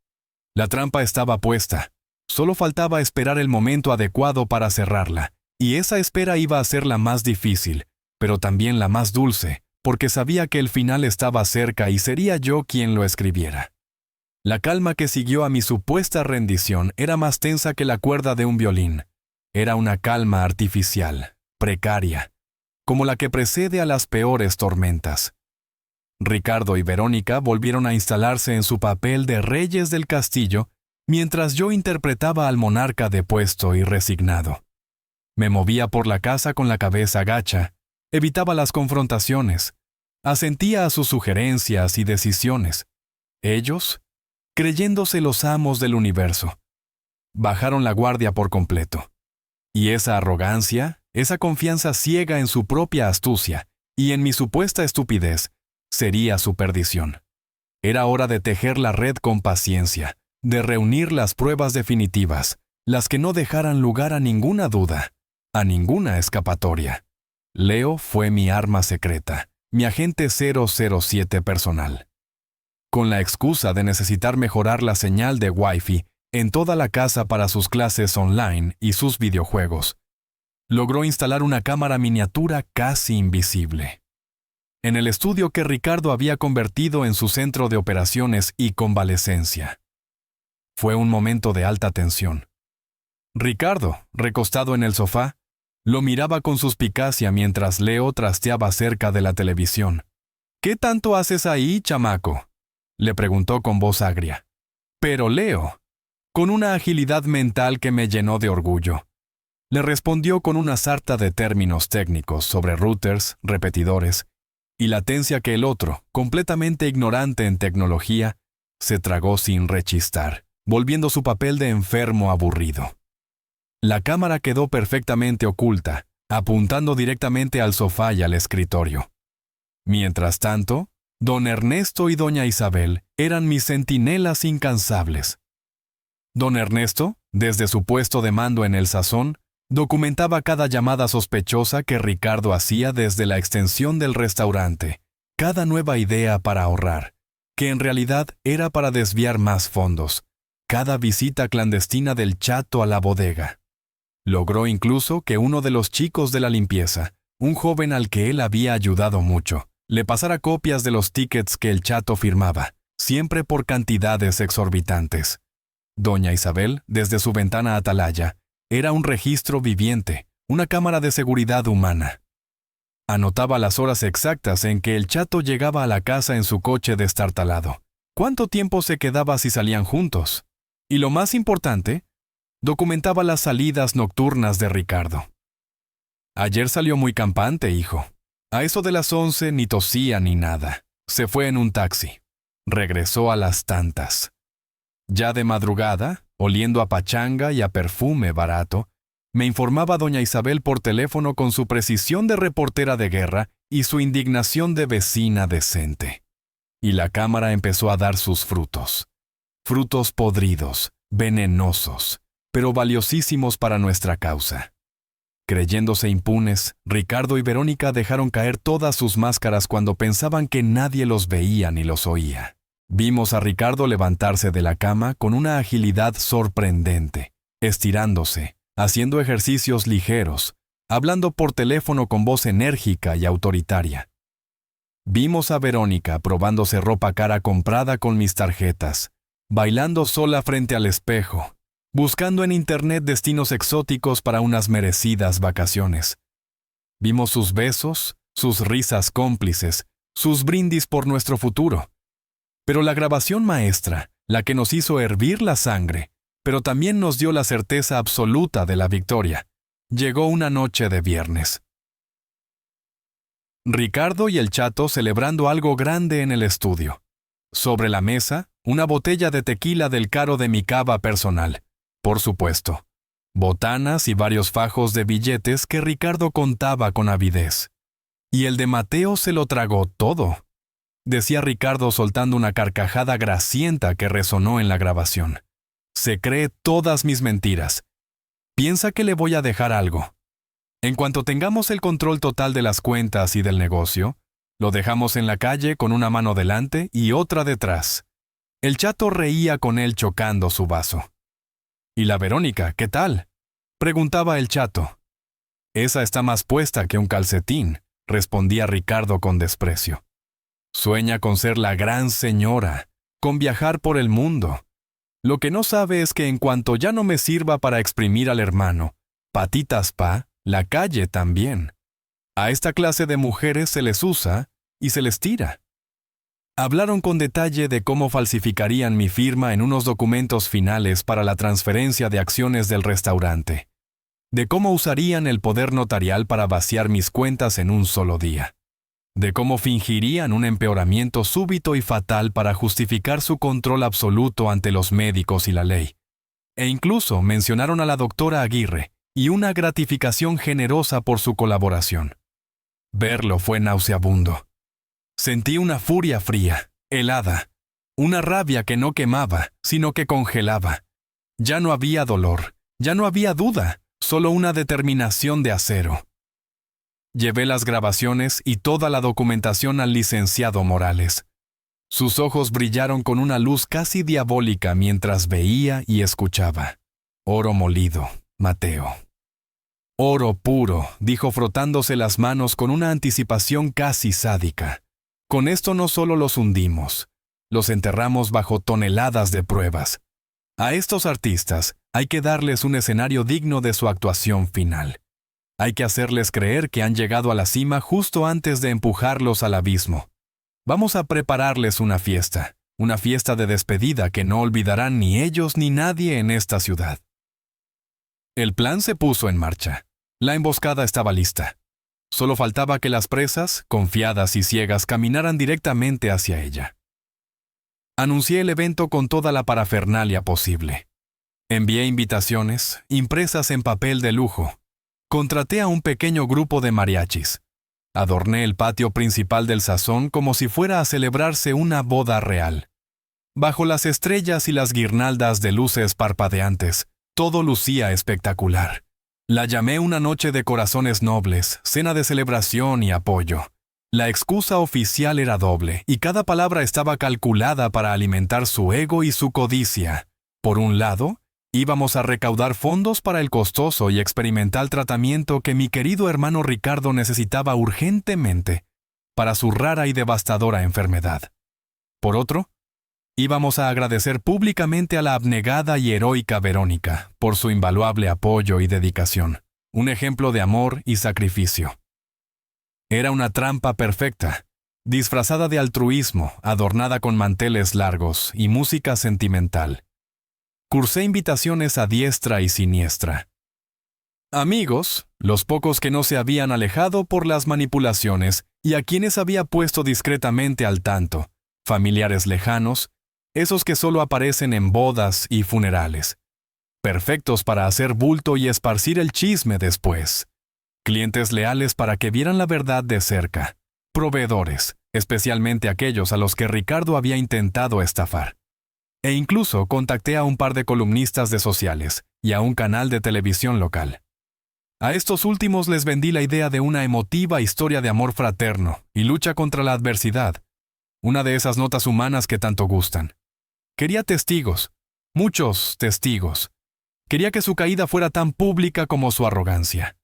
La trampa estaba puesta. Solo faltaba esperar el momento adecuado para cerrarla, y esa espera iba a ser la más difícil, pero también la más dulce, porque sabía que el final estaba cerca y sería yo quien lo escribiera. La calma que siguió a mi supuesta rendición era más tensa que la cuerda de un violín. Era una calma artificial, precaria, como la que precede a las peores tormentas. Ricardo y Verónica volvieron a instalarse en su papel de reyes del castillo, mientras yo interpretaba al monarca depuesto y resignado. Me movía por la casa con la cabeza gacha, evitaba las confrontaciones, asentía a sus sugerencias y decisiones. Ellos, creyéndose los amos del universo, bajaron la guardia por completo. Y esa arrogancia, esa confianza ciega en su propia astucia y en mi supuesta estupidez, sería su perdición. Era hora de tejer la red con paciencia, de reunir las pruebas definitivas, las que no dejaran lugar a ninguna duda, a ninguna escapatoria. Leo fue mi arma secreta, mi agente 007 personal. Con la excusa de necesitar mejorar la señal de Wi-Fi en toda la casa para sus clases online y sus videojuegos, logró instalar una cámara miniatura casi invisible. En el estudio que Ricardo había convertido en su centro de operaciones y convalecencia. Fue un momento de alta tensión. Ricardo, recostado en el sofá, lo miraba con suspicacia mientras Leo trasteaba cerca de la televisión. «¿Qué tanto haces ahí, chamaco?», le preguntó con voz agria. Pero Leo, con una agilidad mental que me llenó de orgullo, le respondió con una sarta de términos técnicos sobre routers, repetidores y latencia que el otro, completamente ignorante en tecnología, se tragó sin rechistar, volviendo su papel de enfermo aburrido. La cámara quedó perfectamente oculta, apuntando directamente al sofá y al escritorio. Mientras tanto, don Ernesto y doña Isabel eran mis centinelas incansables. Don Ernesto, desde su puesto de mando en el sazón, documentaba cada llamada sospechosa que Ricardo hacía desde la extensión del restaurante, cada nueva idea para ahorrar, que en realidad era para desviar más fondos, cada visita clandestina del chato a la bodega. Logró incluso que uno de los chicos de la limpieza, un joven al que él había ayudado mucho, le pasara copias de los tickets que el chato firmaba, siempre por cantidades exorbitantes. Doña Isabel, desde su ventana atalaya, era un registro viviente, una cámara de seguridad humana. Anotaba las horas exactas en que el chato llegaba a la casa en su coche destartalado, cuánto tiempo se quedaba si salían juntos, y lo más importante, documentaba las salidas nocturnas de Ricardo. Ayer salió muy campante, hijo. A eso de las 11 ni tosía ni nada. Se fue en un taxi. Regresó a las tantas. Ya de madrugada, oliendo a pachanga y a perfume barato, me informaba doña Isabel por teléfono con su precisión de reportera de guerra y su indignación de vecina decente. Y la cámara empezó a dar sus frutos. Frutos podridos, venenosos, pero valiosísimos para nuestra causa. Creyéndose impunes, Ricardo y Verónica dejaron caer todas sus máscaras cuando pensaban que nadie los veía ni los oía. Vimos a Ricardo levantarse de la cama con una agilidad sorprendente, estirándose, haciendo ejercicios ligeros, hablando por teléfono con voz enérgica y autoritaria. Vimos a Verónica probándose ropa cara comprada con mis tarjetas, bailando sola frente al espejo, buscando en internet destinos exóticos para unas merecidas vacaciones. Vimos sus besos, sus risas cómplices, sus brindis por nuestro futuro. Pero la grabación maestra, la que nos hizo hervir la sangre, pero también nos dio la certeza absoluta de la victoria, llegó una noche de viernes. Ricardo y el Chato celebrando algo grande en el estudio. Sobre la mesa, una botella de tequila del caro de mi cava personal, por supuesto. Botanas y varios fajos de billetes que Ricardo contaba con avidez. Y el de Mateo se lo tragó todo, decía Ricardo soltando una carcajada grasienta que resonó en la grabación. Se cree todas mis mentiras. Piensa que le voy a dejar algo. En cuanto tengamos el control total de las cuentas y del negocio, lo dejamos en la calle con una mano delante y otra detrás. El Chato reía con él chocando su vaso. ¿Y la Verónica, qué tal?, preguntaba el Chato. Esa está más puesta que un calcetín, respondía Ricardo con desprecio. Sueña con ser la gran señora, con viajar por el mundo. Lo que no sabe es que en cuanto ya no me sirva para exprimir al hermano, patitas pa, la calle también. A esta clase de mujeres se les usa y se les tira. Hablaron con detalle de cómo falsificarían mi firma en unos documentos finales para la transferencia de acciones del restaurante, de cómo usarían el poder notarial para vaciar mis cuentas en un solo día, de cómo fingirían un empeoramiento súbito y fatal para justificar su control absoluto ante los médicos y la ley. E incluso mencionaron a la doctora Aguirre y una gratificación generosa por su colaboración. Verlo fue nauseabundo. Sentí una furia fría, helada, una rabia que no quemaba, sino que congelaba. Ya no había dolor, ya no había duda, solo una determinación de acero. Llevé las grabaciones y toda la documentación al licenciado Morales. Sus ojos brillaron con una luz casi diabólica mientras veía y escuchaba. Oro molido, Mateo. Oro puro, dijo frotándose las manos con una anticipación casi sádica. Con esto no solo los hundimos, los enterramos bajo toneladas de pruebas. A estos artistas hay que darles un escenario digno de su actuación final. Hay que hacerles creer que han llegado a la cima justo antes de empujarlos al abismo. Vamos a prepararles una fiesta de despedida que no olvidarán ni ellos ni nadie en esta ciudad. El plan se puso en marcha. La emboscada estaba lista. Solo faltaba que las presas, confiadas y ciegas, caminaran directamente hacia ella. Anuncié el evento con toda la parafernalia posible. Envié invitaciones, impresas en papel de lujo. Contraté a un pequeño grupo de mariachis. Adorné el patio principal del sazón como si fuera a celebrarse una boda real. Bajo las estrellas y las guirnaldas de luces parpadeantes, todo lucía espectacular. La llamé una noche de corazones nobles, cena de celebración y apoyo. La excusa oficial era doble, y cada palabra estaba calculada para alimentar su ego y su codicia. Por un lado, íbamos a recaudar fondos para el costoso y experimental tratamiento que mi querido hermano Ricardo necesitaba urgentemente para su rara y devastadora enfermedad. Por otro, íbamos a agradecer públicamente a la abnegada y heroica Verónica por su invaluable apoyo y dedicación, un ejemplo de amor y sacrificio. Era una trampa perfecta, disfrazada de altruismo, adornada con manteles largos y música sentimental. Cursé invitaciones a diestra y siniestra. Amigos, los pocos que no se habían alejado por las manipulaciones y a quienes había puesto discretamente al tanto, familiares lejanos, esos que solo aparecen en bodas y funerales, perfectos para hacer bulto y esparcir el chisme después, clientes leales para que vieran la verdad de cerca, proveedores, especialmente aquellos a los que Ricardo había intentado estafar. E incluso contacté a un par de columnistas de sociales y a un canal de televisión local. A estos últimos les vendí la idea de una emotiva historia de amor fraterno y lucha contra la adversidad, una de esas notas humanas que tanto gustan. Quería testigos, muchos testigos. Quería que su caída fuera tan pública como su arrogancia.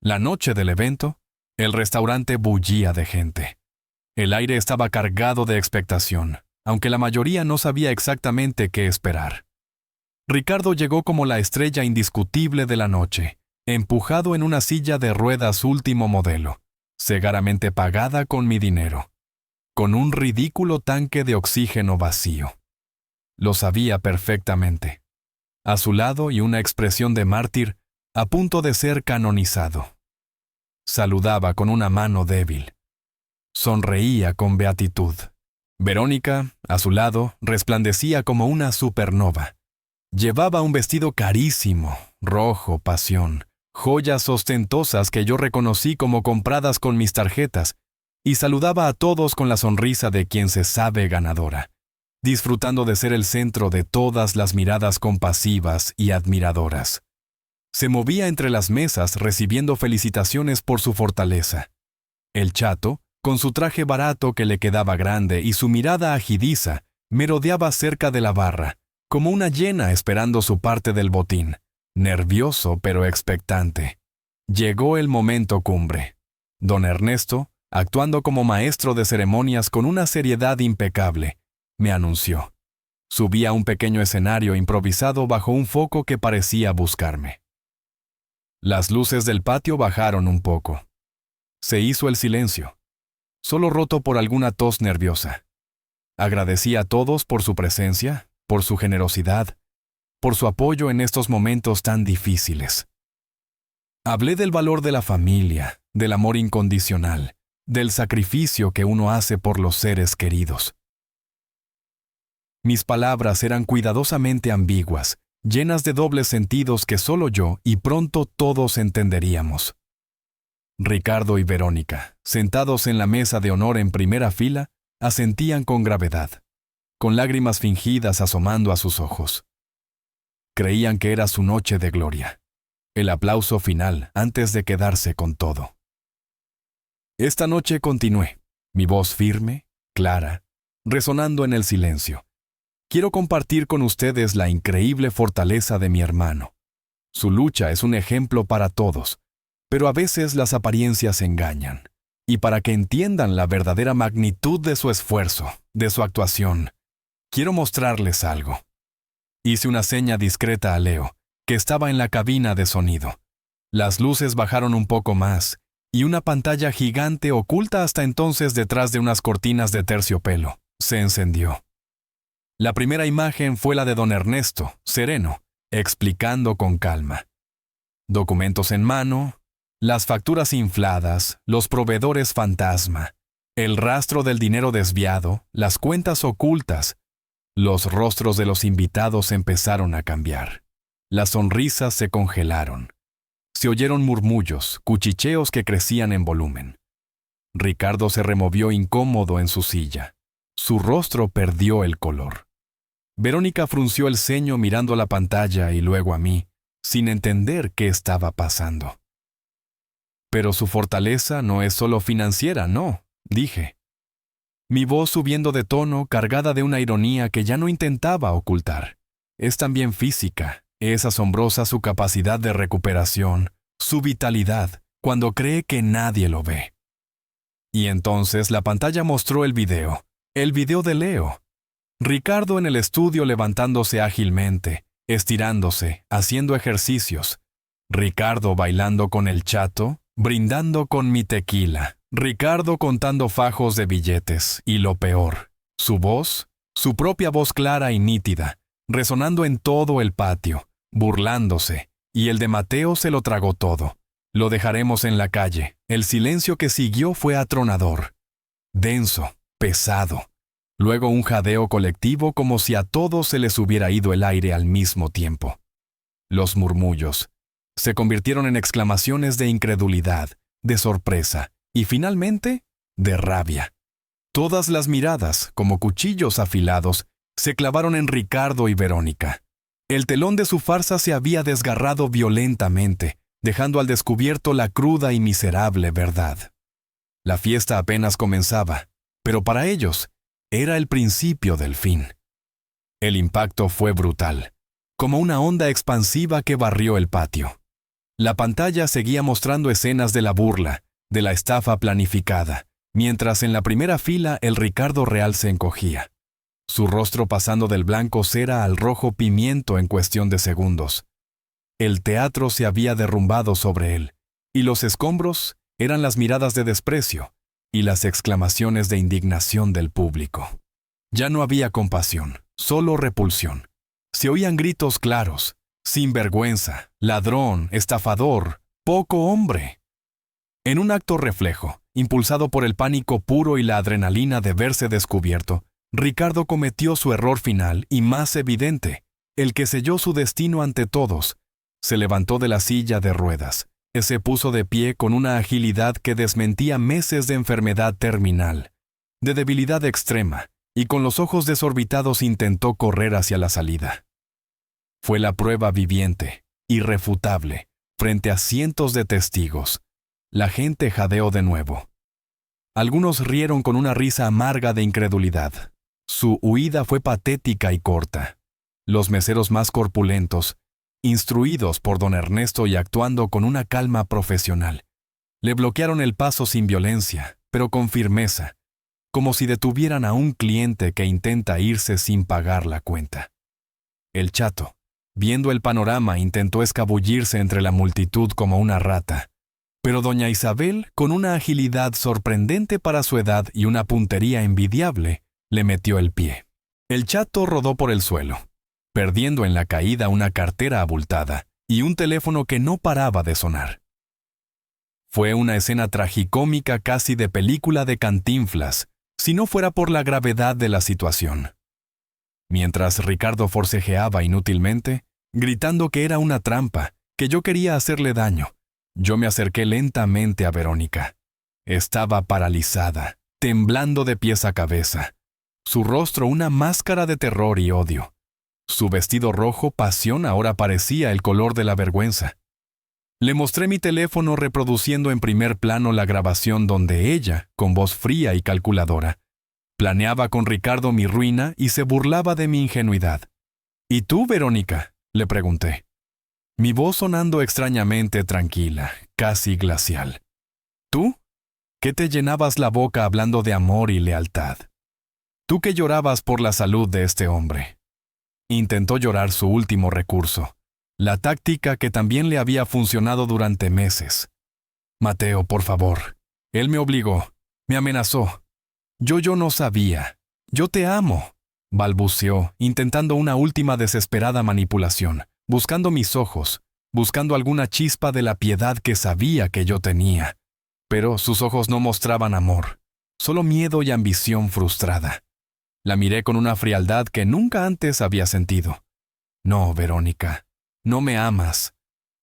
La noche del evento, el restaurante bullía de gente. El aire estaba cargado de expectación, aunque la mayoría no sabía exactamente qué esperar. Ricardo llegó como la estrella indiscutible de la noche, empujado en una silla de ruedas último modelo, cegaramente pagada con mi dinero, con un ridículo tanque de oxígeno vacío. Lo sabía perfectamente. A su lado y una expresión de mártir a punto de ser canonizado. Saludaba con una mano débil. Sonreía con beatitud. Verónica, a su lado, resplandecía como una supernova. Llevaba un vestido carísimo, rojo pasión, joyas ostentosas que yo reconocí como compradas con mis tarjetas, y saludaba a todos con la sonrisa de quien se sabe ganadora, disfrutando de ser el centro de todas las miradas compasivas y admiradoras. Se movía entre las mesas recibiendo felicitaciones por su fortaleza. El chato, con su traje barato que le quedaba grande y su mirada agidiza, merodeaba cerca de la barra, como una hiena esperando su parte del botín, nervioso pero expectante. Llegó el momento cumbre. Don Ernesto, actuando como maestro de ceremonias con una seriedad impecable, me anunció. Subí a un pequeño escenario improvisado bajo un foco que parecía buscarme. Las luces del patio bajaron un poco. Se hizo el silencio, solo roto por alguna tos nerviosa. Agradecí a todos por su presencia, por su generosidad, por su apoyo en estos momentos tan difíciles. Hablé del valor de la familia, del amor incondicional, del sacrificio que uno hace por los seres queridos. Mis palabras eran cuidadosamente ambiguas, llenas de dobles sentidos que solo yo y pronto todos entenderíamos. Ricardo y Verónica, sentados en la mesa de honor en primera fila, asentían con gravedad, con lágrimas fingidas asomando a sus ojos. Creían que era su noche de gloria, el aplauso final antes de quedarse con todo. Esta noche continué, mi voz firme, clara, resonando en el silencio. Quiero compartir con ustedes la increíble fortaleza de mi hermano. Su lucha es un ejemplo para todos, pero a veces las apariencias engañan. Y para que entiendan la verdadera magnitud de su esfuerzo, de su actuación, quiero mostrarles algo. Hice una seña discreta a Leo, que estaba en la cabina de sonido. Las luces bajaron un poco más, y una pantalla gigante oculta hasta entonces detrás de unas cortinas de terciopelo, se encendió. La primera imagen fue la de don Ernesto, sereno, explicando con calma. Documentos en mano, las facturas infladas, los proveedores fantasma, el rastro del dinero desviado, las cuentas ocultas. Los rostros de los invitados empezaron a cambiar. Las sonrisas se congelaron. Se oyeron murmullos, cuchicheos que crecían en volumen. Ricardo se removió incómodo en su silla. Su rostro perdió el color. Verónica frunció el ceño mirando la pantalla y luego a mí, sin entender qué estaba pasando. Pero su fortaleza no es solo financiera, no, dije. Mi voz subiendo de tono, cargada de una ironía que ya no intentaba ocultar. Es también física, es asombrosa su capacidad de recuperación, su vitalidad, cuando cree que nadie lo ve. Y entonces la pantalla mostró el video de Leo. Ricardo en el estudio levantándose ágilmente, estirándose, haciendo ejercicios. Ricardo bailando con el chato, brindando con mi tequila. Ricardo contando fajos de billetes, y lo peor, su voz, su propia voz clara y nítida, resonando en todo el patio, burlándose, y el de Mateo se lo tragó todo. Lo dejaremos en la calle. El silencio que siguió fue atronador, denso, pesado. Luego un jadeo colectivo como si a todos se les hubiera ido el aire al mismo tiempo. Los murmullos se convirtieron en exclamaciones de incredulidad, de sorpresa y finalmente de rabia. Todas las miradas, como cuchillos afilados, se clavaron en Ricardo y Verónica. El telón de su farsa se había desgarrado violentamente, dejando al descubierto la cruda y miserable verdad. La fiesta apenas comenzaba, pero para ellos era el principio del fin. El impacto fue brutal, como una onda expansiva que barrió el patio. La pantalla seguía mostrando escenas de la burla, de la estafa planificada, mientras en la primera fila el Ricardo real se encogía, su rostro pasando del blanco cera al rojo pimiento en cuestión de segundos. El teatro se había derrumbado sobre él, y los escombros eran las miradas de desprecio y las exclamaciones de indignación del público. Ya no había compasión, solo repulsión. Se oían gritos claros: sinvergüenza, ladrón, estafador, poco hombre. En un acto reflejo, impulsado por el pánico puro y la adrenalina de verse descubierto, Ricardo cometió su error final y más evidente, el que selló su destino ante todos. Se levantó de la silla de ruedas, se puso de pie con una agilidad que desmentía meses de enfermedad terminal, de debilidad extrema, y con los ojos desorbitados intentó correr hacia la salida. Fue la prueba viviente, irrefutable, frente a cientos de testigos. La gente jadeó de nuevo. Algunos rieron con una risa amarga de incredulidad. Su huida fue patética y corta. Los meseros más corpulentos, instruidos por don Ernesto y actuando con una calma profesional, le bloquearon el paso sin violencia, pero con firmeza, como si detuvieran a un cliente que intenta irse sin pagar la cuenta. El chato, viendo el panorama, intentó escabullirse entre la multitud como una rata, pero doña Isabel, con una agilidad sorprendente para su edad y una puntería envidiable, le metió el pie. El chato rodó por el suelo, perdiendo en la caída una cartera abultada y un teléfono que no paraba de sonar. Fue una escena tragicómica casi de película de Cantinflas, si no fuera por la gravedad de la situación. Mientras Ricardo forcejeaba inútilmente, gritando que era una trampa, que yo quería hacerle daño, yo me acerqué lentamente a Verónica. Estaba paralizada, temblando de pies a cabeza. Su rostro una máscara de terror y odio. Su vestido rojo pasión ahora parecía el color de la vergüenza. Le mostré mi teléfono reproduciendo en primer plano la grabación donde ella, con voz fría y calculadora, planeaba con Ricardo mi ruina y se burlaba de mi ingenuidad. ¿Y tú, Verónica?, le pregunté. Mi voz sonando extrañamente tranquila, casi glacial. ¿Tú? ¿Qué te llenabas la boca hablando de amor y lealtad? Tú que llorabas por la salud de este hombre. Intentó llorar su último recurso, la táctica que también le había funcionado durante meses. Mateo, por favor. Él me obligó, me amenazó. Yo no sabía. Yo te amo, balbuceó, intentando una última desesperada manipulación, buscando mis ojos, buscando alguna chispa de la piedad que sabía que yo tenía. Pero sus ojos no mostraban amor, solo miedo y ambición frustrada. La miré con una frialdad que nunca antes había sentido. No, Verónica, no me amas.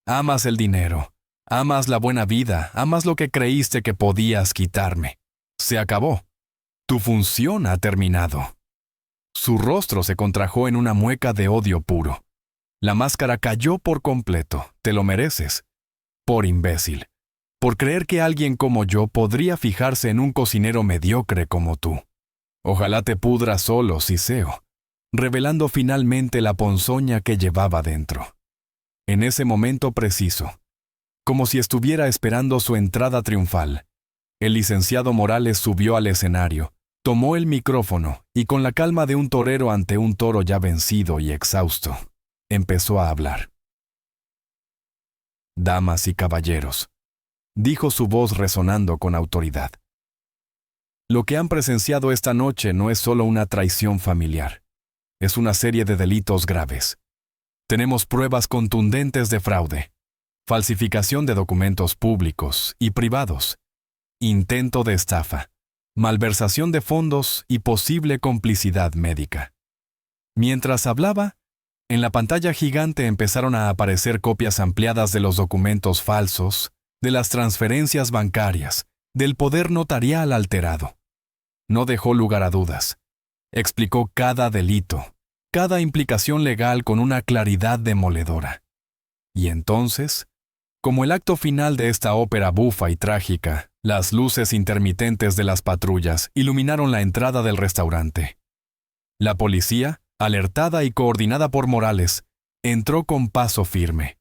Amas el dinero, amas la buena vida, amas lo que creíste que podías quitarme. Se acabó. Tu función ha terminado. Su rostro se contrajo en una mueca de odio puro. La máscara cayó por completo. Te lo mereces. Por imbécil. Por creer que alguien como yo podría fijarse en un cocinero mediocre como tú. Ojalá te pudras solo, Siseo, revelando finalmente la ponzoña que llevaba dentro. En ese momento preciso, como si estuviera esperando su entrada triunfal, el licenciado Morales subió al escenario, tomó el micrófono y con la calma de un torero ante un toro ya vencido y exhausto, empezó a hablar. Damas y caballeros, dijo su voz resonando con autoridad. Lo que han presenciado esta noche no es solo una traición familiar, es una serie de delitos graves. Tenemos pruebas contundentes de fraude, falsificación de documentos públicos y privados, intento de estafa, malversación de fondos y posible complicidad médica. Mientras hablaba, en la pantalla gigante empezaron a aparecer copias ampliadas de los documentos falsos, de las transferencias bancarias, del poder notarial alterado. No dejó lugar a dudas. Explicó cada delito, cada implicación legal con una claridad demoledora. Y entonces, como el acto final de esta ópera bufa y trágica, las luces intermitentes de las patrullas iluminaron la entrada del restaurante. La policía, alertada y coordinada por Morales, entró con paso firme,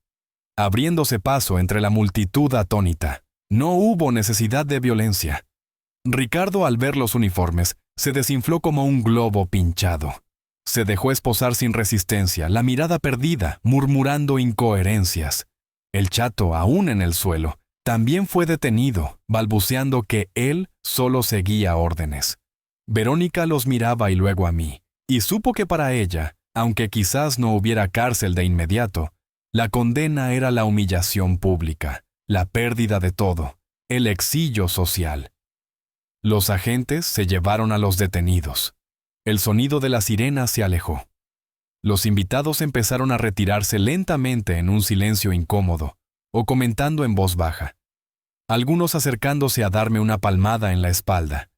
abriéndose paso entre la multitud atónita. No hubo necesidad de violencia. Ricardo, al ver los uniformes, se desinfló como un globo pinchado. Se dejó esposar sin resistencia, la mirada perdida, murmurando incoherencias. El chato, aún en el suelo, también fue detenido, balbuceando que él solo seguía órdenes. Verónica los miraba y luego a mí, y supo que para ella, aunque quizás no hubiera cárcel de inmediato, la condena era la humillación pública, la pérdida de todo, el exilio social. Los agentes se llevaron a los detenidos. El sonido de la sirena se alejó. Los invitados empezaron a retirarse lentamente en un silencio incómodo, o comentando en voz baja. Algunos acercándose a darme una palmada en la espalda.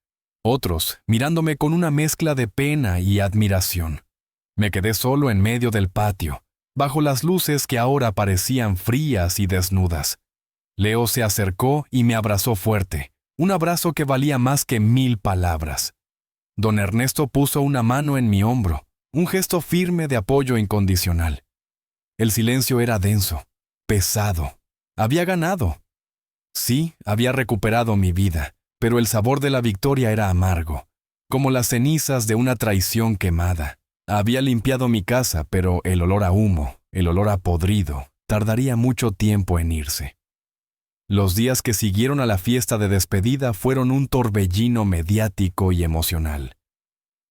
Otros mirándome con una mezcla de pena y admiración. Me quedé solo en medio del patio, bajo las luces que ahora parecían frías y desnudas. Leo se acercó y me abrazó fuerte, un abrazo que valía más que 1000 palabras. Don Ernesto puso una mano en mi hombro, un gesto firme de apoyo incondicional. El silencio era denso, pesado. Había ganado. Sí, había recuperado mi vida, pero el sabor de la victoria era amargo, como las cenizas de una traición quemada. Había limpiado mi casa, pero el olor a humo, el olor a podrido, tardaría mucho tiempo en irse. Los días que siguieron a la fiesta de despedida fueron un torbellino mediático y emocional.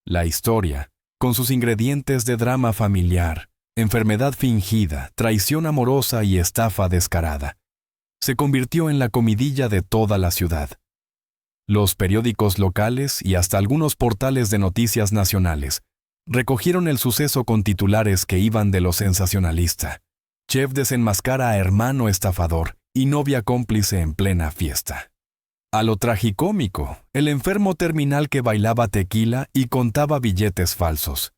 La historia, con sus ingredientes de drama familiar, enfermedad fingida, traición amorosa y estafa descarada, se convirtió en la comidilla de toda la ciudad. Los periódicos locales y hasta algunos portales de noticias nacionales recogieron el suceso con titulares que iban de lo sensacionalista. Chef desenmascara a hermano estafador y novia cómplice en plena fiesta. A lo tragicómico, el enfermo terminal que bailaba tequila y contaba billetes falsos.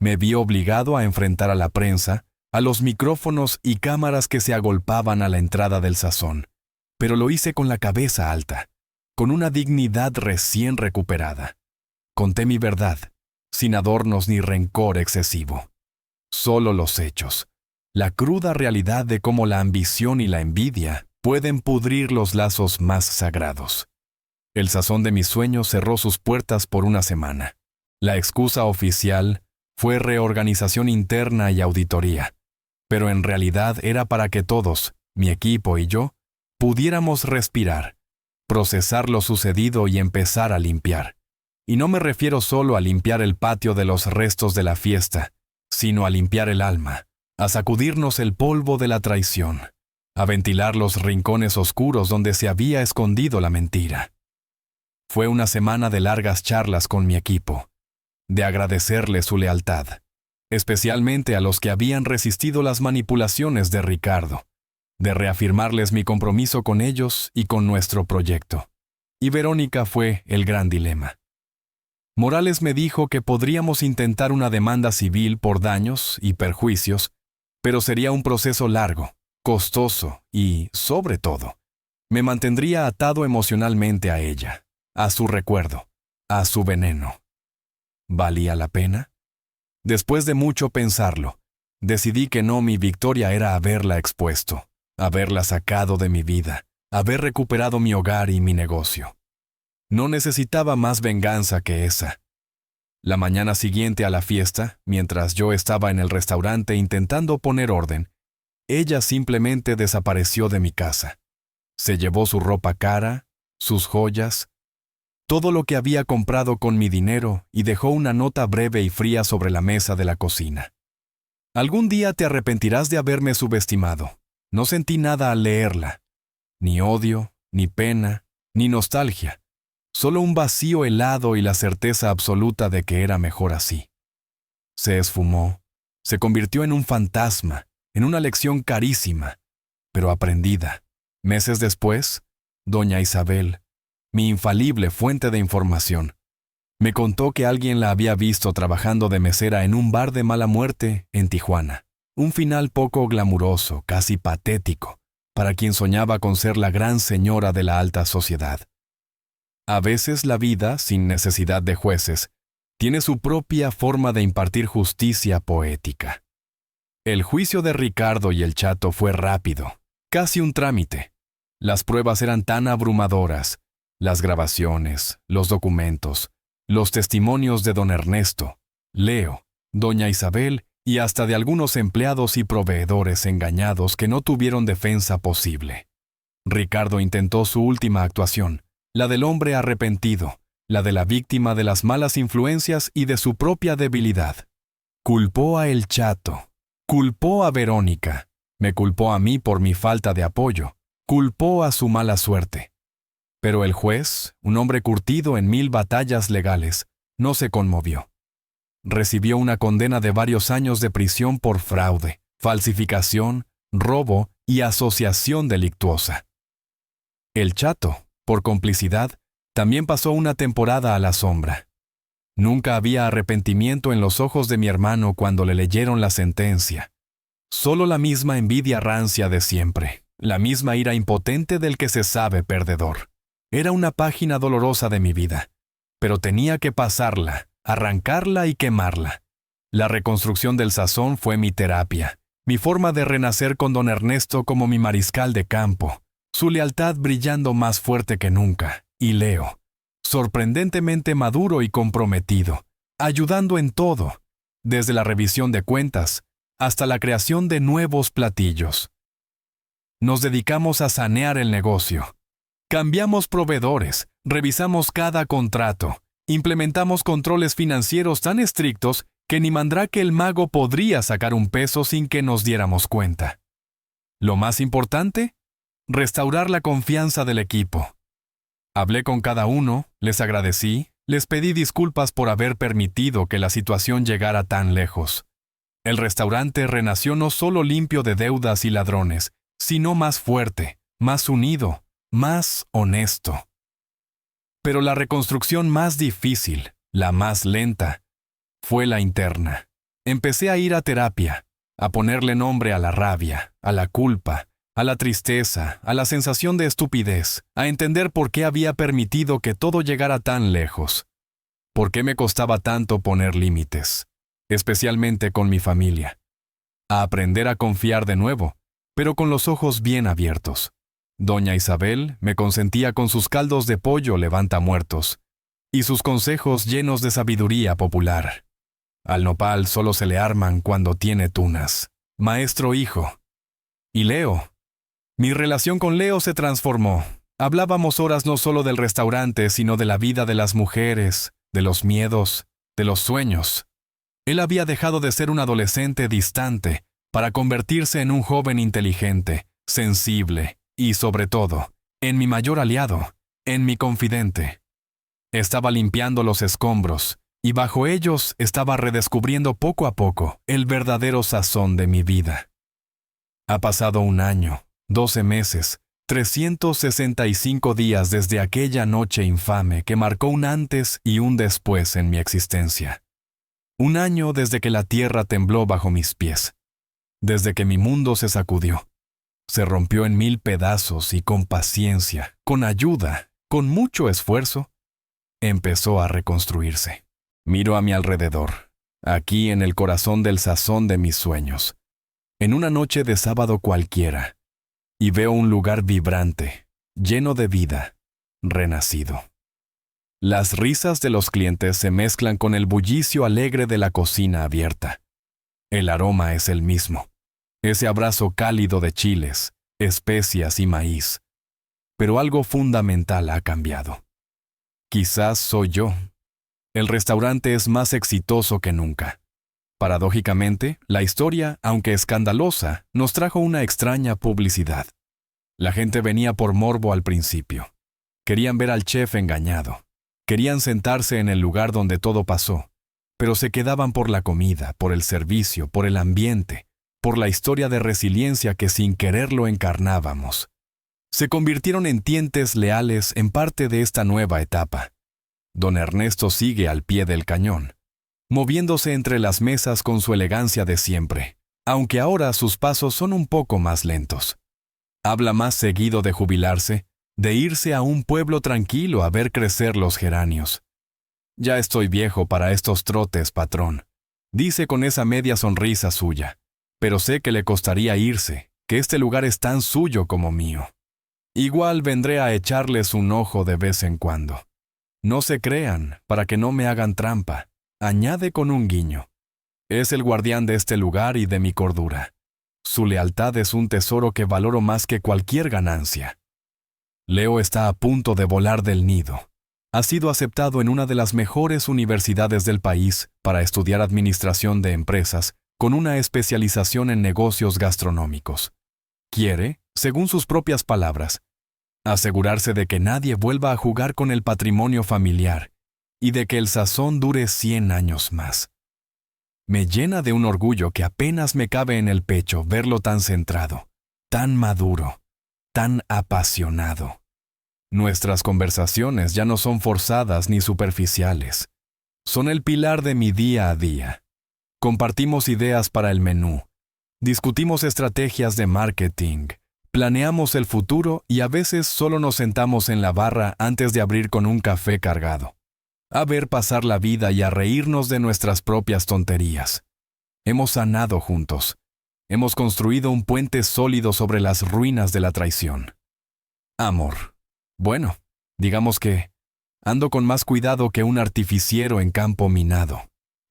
Me vi obligado a enfrentar a la prensa, a los micrófonos y cámaras que se agolpaban a la entrada del sazón, pero lo hice con la cabeza alta, con una dignidad recién recuperada. Conté mi verdad, sin adornos ni rencor excesivo. Solo los hechos, la cruda realidad de cómo la ambición y la envidia pueden pudrir los lazos más sagrados. El sazón de mis sueños cerró sus puertas por una semana. La excusa oficial fue reorganización interna y auditoría, pero en realidad era para que todos, mi equipo y yo, pudiéramos respirar, procesar lo sucedido y empezar a limpiar. Y no me refiero solo a limpiar el patio de los restos de la fiesta, sino a limpiar el alma, a sacudirnos el polvo de la traición, a ventilar los rincones oscuros donde se había escondido la mentira. Fue una semana de largas charlas con mi equipo, de agradecerle su lealtad, especialmente a los que habían resistido las manipulaciones de Ricardo, de reafirmarles mi compromiso con ellos y con nuestro proyecto. Y Verónica fue el gran dilema. Morales me dijo que podríamos intentar una demanda civil por daños y perjuicios, pero sería un proceso largo, costoso y, sobre todo, me mantendría atado emocionalmente a ella, a su recuerdo, a su veneno. ¿Valía la pena? Después de mucho pensarlo, decidí que no, mi victoria era haberla expuesto, haberla sacado de mi vida, haber recuperado mi hogar y mi negocio. No necesitaba más venganza que esa. La mañana siguiente a la fiesta, mientras yo estaba en el restaurante intentando poner orden, ella simplemente desapareció de mi casa. Se llevó su ropa cara, sus joyas, todo lo que había comprado con mi dinero y dejó una nota breve y fría sobre la mesa de la cocina. Algún día te arrepentirás de haberme subestimado. No sentí nada al leerla. Ni odio, ni pena, ni nostalgia. Solo un vacío helado y la certeza absoluta de que era mejor así. Se esfumó, se convirtió en un fantasma, en una lección carísima, pero aprendida. Meses después, doña Isabel, mi infalible fuente de información, me contó que alguien la había visto trabajando de mesera en un bar de mala muerte en Tijuana. Un final poco glamuroso, casi patético, para quien soñaba con ser la gran señora de la alta sociedad. A veces la vida, sin necesidad de jueces, tiene su propia forma de impartir justicia poética. El juicio de Ricardo y el Chato fue rápido, casi un trámite. Las pruebas eran tan abrumadoras, las grabaciones, los documentos, los testimonios de don Ernesto, Leo, doña Isabel y hasta de algunos empleados y proveedores engañados que no tuvieron defensa posible. Ricardo intentó su última actuación, la del hombre arrepentido, la de la víctima de las malas influencias y de su propia debilidad. Culpó a el Chato, culpó a Verónica, me culpó a mí por mi falta de apoyo, culpó a su mala suerte. Pero el juez, un hombre curtido en 1000 batallas legales, no se conmovió. Recibió una condena de varios años de prisión por fraude, falsificación, robo y asociación delictuosa. El Chato, por complicidad, también pasó una temporada a la sombra. Nunca había arrepentimiento en los ojos de mi hermano cuando le leyeron la sentencia. Solo la misma envidia rancia de siempre, la misma ira impotente del que se sabe perdedor. Era una página dolorosa de mi vida, pero tenía que pasarla, arrancarla y quemarla. La reconstrucción del sazón fue mi terapia, mi forma de renacer con don Ernesto como mi mariscal de campo, su lealtad brillando más fuerte que nunca, y Leo, sorprendentemente maduro y comprometido, ayudando en todo, desde la revisión de cuentas hasta la creación de nuevos platillos. Nos dedicamos a sanear el negocio. Cambiamos proveedores, revisamos cada contrato, implementamos controles financieros tan estrictos que ni Mandrake el mago podría sacar un peso sin que nos diéramos cuenta. Lo más importante, restaurar la confianza del equipo. Hablé con cada uno, les agradecí, les pedí disculpas por haber permitido que la situación llegara tan lejos. El restaurante renació no solo limpio de deudas y ladrones, sino más fuerte, más unido, más honesto. Pero la reconstrucción más difícil, la más lenta, fue la interna. Empecé a ir a terapia, a ponerle nombre a la rabia, a la culpa, a la tristeza, a la sensación de estupidez, a entender por qué había permitido que todo llegara tan lejos. ¿Por qué me costaba tanto poner límites? Especialmente con mi familia. A aprender a confiar de nuevo, pero con los ojos bien abiertos. Doña Isabel me consentía con sus caldos de pollo levantamuertos y sus consejos llenos de sabiduría popular. Al nopal solo se le arman cuando tiene tunas. Maestro-hijo. Y Leo. Mi relación con Leo se transformó. Hablábamos horas no solo del restaurante, sino de la vida de las mujeres, de los miedos, de los sueños. Él había dejado de ser un adolescente distante para convertirse en un joven inteligente, sensible y, sobre todo, en mi mayor aliado, en mi confidente. Estaba limpiando los escombros y bajo ellos estaba redescubriendo poco a poco el verdadero sazón de mi vida. Ha pasado 1 año, 12 meses, 365 días desde aquella noche infame que marcó un antes y un después en mi existencia. 1 año desde que la tierra tembló bajo mis pies, desde que mi mundo se sacudió. Se rompió en 1000 pedazos y con paciencia, con ayuda, con mucho esfuerzo, empezó a reconstruirse. Miro a mi alrededor, aquí en el corazón del sazón de mis sueños, en una noche de sábado cualquiera, y veo un lugar vibrante, lleno de vida, renacido. Las risas de los clientes se mezclan con el bullicio alegre de la cocina abierta. El aroma es el mismo. Ese abrazo cálido de chiles, especias y maíz. Pero algo fundamental ha cambiado. Quizás soy yo. El restaurante es más exitoso que nunca. Paradójicamente, la historia, aunque escandalosa, nos trajo una extraña publicidad. La gente venía por morbo al principio. Querían ver al chef engañado. Querían sentarse en el lugar donde todo pasó, pero se quedaban por la comida, por el servicio, por el ambiente, por la historia de resiliencia que sin quererlo encarnábamos. Se convirtieron en tientes leales en parte de esta nueva etapa. Don Ernesto sigue al pie del cañón, moviéndose entre las mesas con su elegancia de siempre, aunque ahora sus pasos son un poco más lentos. Habla más seguido de jubilarse, de irse a un pueblo tranquilo a ver crecer los geranios. Ya estoy viejo para estos trotes, patrón, dice con esa media sonrisa suya, pero sé que le costaría irse, que este lugar es tan suyo como mío. Igual vendré a echarles un ojo de vez en cuando. No se crean, para que no me hagan trampa, añade con un guiño. Es el guardián de este lugar y de mi cordura. Su lealtad es un tesoro que valoro más que cualquier ganancia. Leo está a punto de volar del nido. Ha sido aceptado en una de las mejores universidades del país para estudiar administración de empresas con una especialización en negocios gastronómicos. Quiere, según sus propias palabras, asegurarse de que nadie vuelva a jugar con el patrimonio familiar y de que el sazón dure 100 años más. Me llena de un orgullo que apenas me cabe en el pecho verlo tan centrado, tan maduro, tan apasionado. Nuestras conversaciones ya no son forzadas ni superficiales. Son el pilar de mi día a día. Compartimos ideas para el menú, discutimos estrategias de marketing, planeamos el futuro y a veces solo nos sentamos en la barra antes de abrir con un café cargado. A ver pasar la vida y a reírnos de nuestras propias tonterías. Hemos sanado juntos. Hemos construido un puente sólido sobre las ruinas de la traición. Amor. Bueno, digamos que ando con más cuidado que un artificiero en campo minado.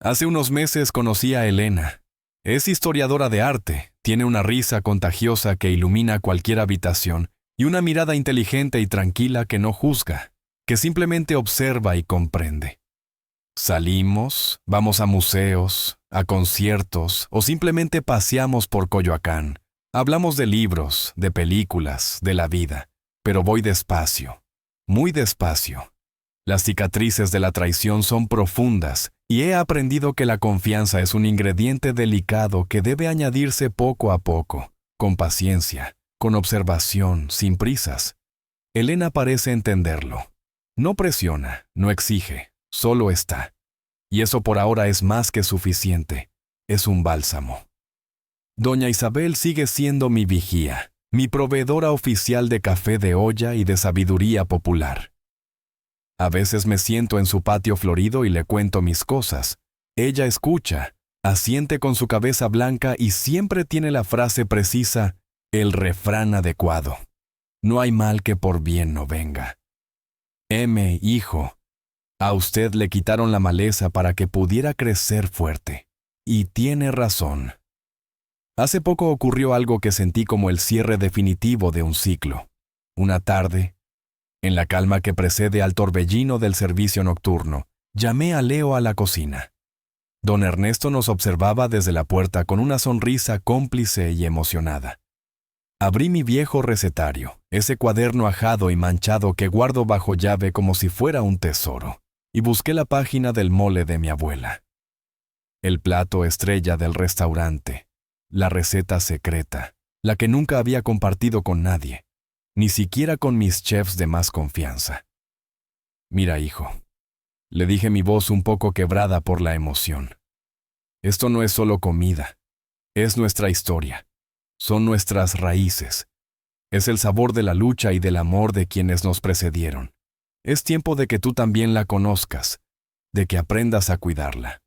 Hace unos meses conocí a Elena. Es historiadora de arte, tiene una risa contagiosa que ilumina cualquier habitación y una mirada inteligente y tranquila que no juzga, que simplemente observa y comprende. Salimos, vamos a museos, a conciertos o simplemente paseamos por Coyoacán. Hablamos de libros, de películas, de la vida, pero voy despacio, muy despacio. Las cicatrices de la traición son profundas y he aprendido que la confianza es un ingrediente delicado que debe añadirse poco a poco, con paciencia, con observación, sin prisas. Elena parece entenderlo. No presiona, no exige, solo está. Y eso por ahora es más que suficiente. Es un bálsamo. Doña Isabel sigue siendo mi vigía, mi proveedora oficial de café de olla y de sabiduría popular. A veces me siento en su patio florido y le cuento mis cosas. Ella escucha, asiente con su cabeza blanca y siempre tiene la frase precisa, el refrán adecuado. No hay mal que por bien no venga. Hijo, a usted le quitaron la maleza para que pudiera crecer fuerte. Y tiene razón. Hace poco ocurrió algo que sentí como el cierre definitivo de un ciclo. Una tarde, en la calma que precede al torbellino del servicio nocturno, llamé a Leo a la cocina. Don Ernesto nos observaba desde la puerta con una sonrisa cómplice y emocionada. Abrí mi viejo recetario, ese cuaderno ajado y manchado que guardo bajo llave como si fuera un tesoro, y busqué la página del mole de mi abuela. El plato estrella del restaurante, la receta secreta, la que nunca había compartido con nadie, ni siquiera con mis chefs de más confianza. Mira, hijo, le dije mi voz un poco quebrada por la emoción. Esto no es solo comida, es nuestra historia, son nuestras raíces, es el sabor de la lucha y del amor de quienes nos precedieron. Es tiempo de que tú también la conozcas, de que aprendas a cuidarla.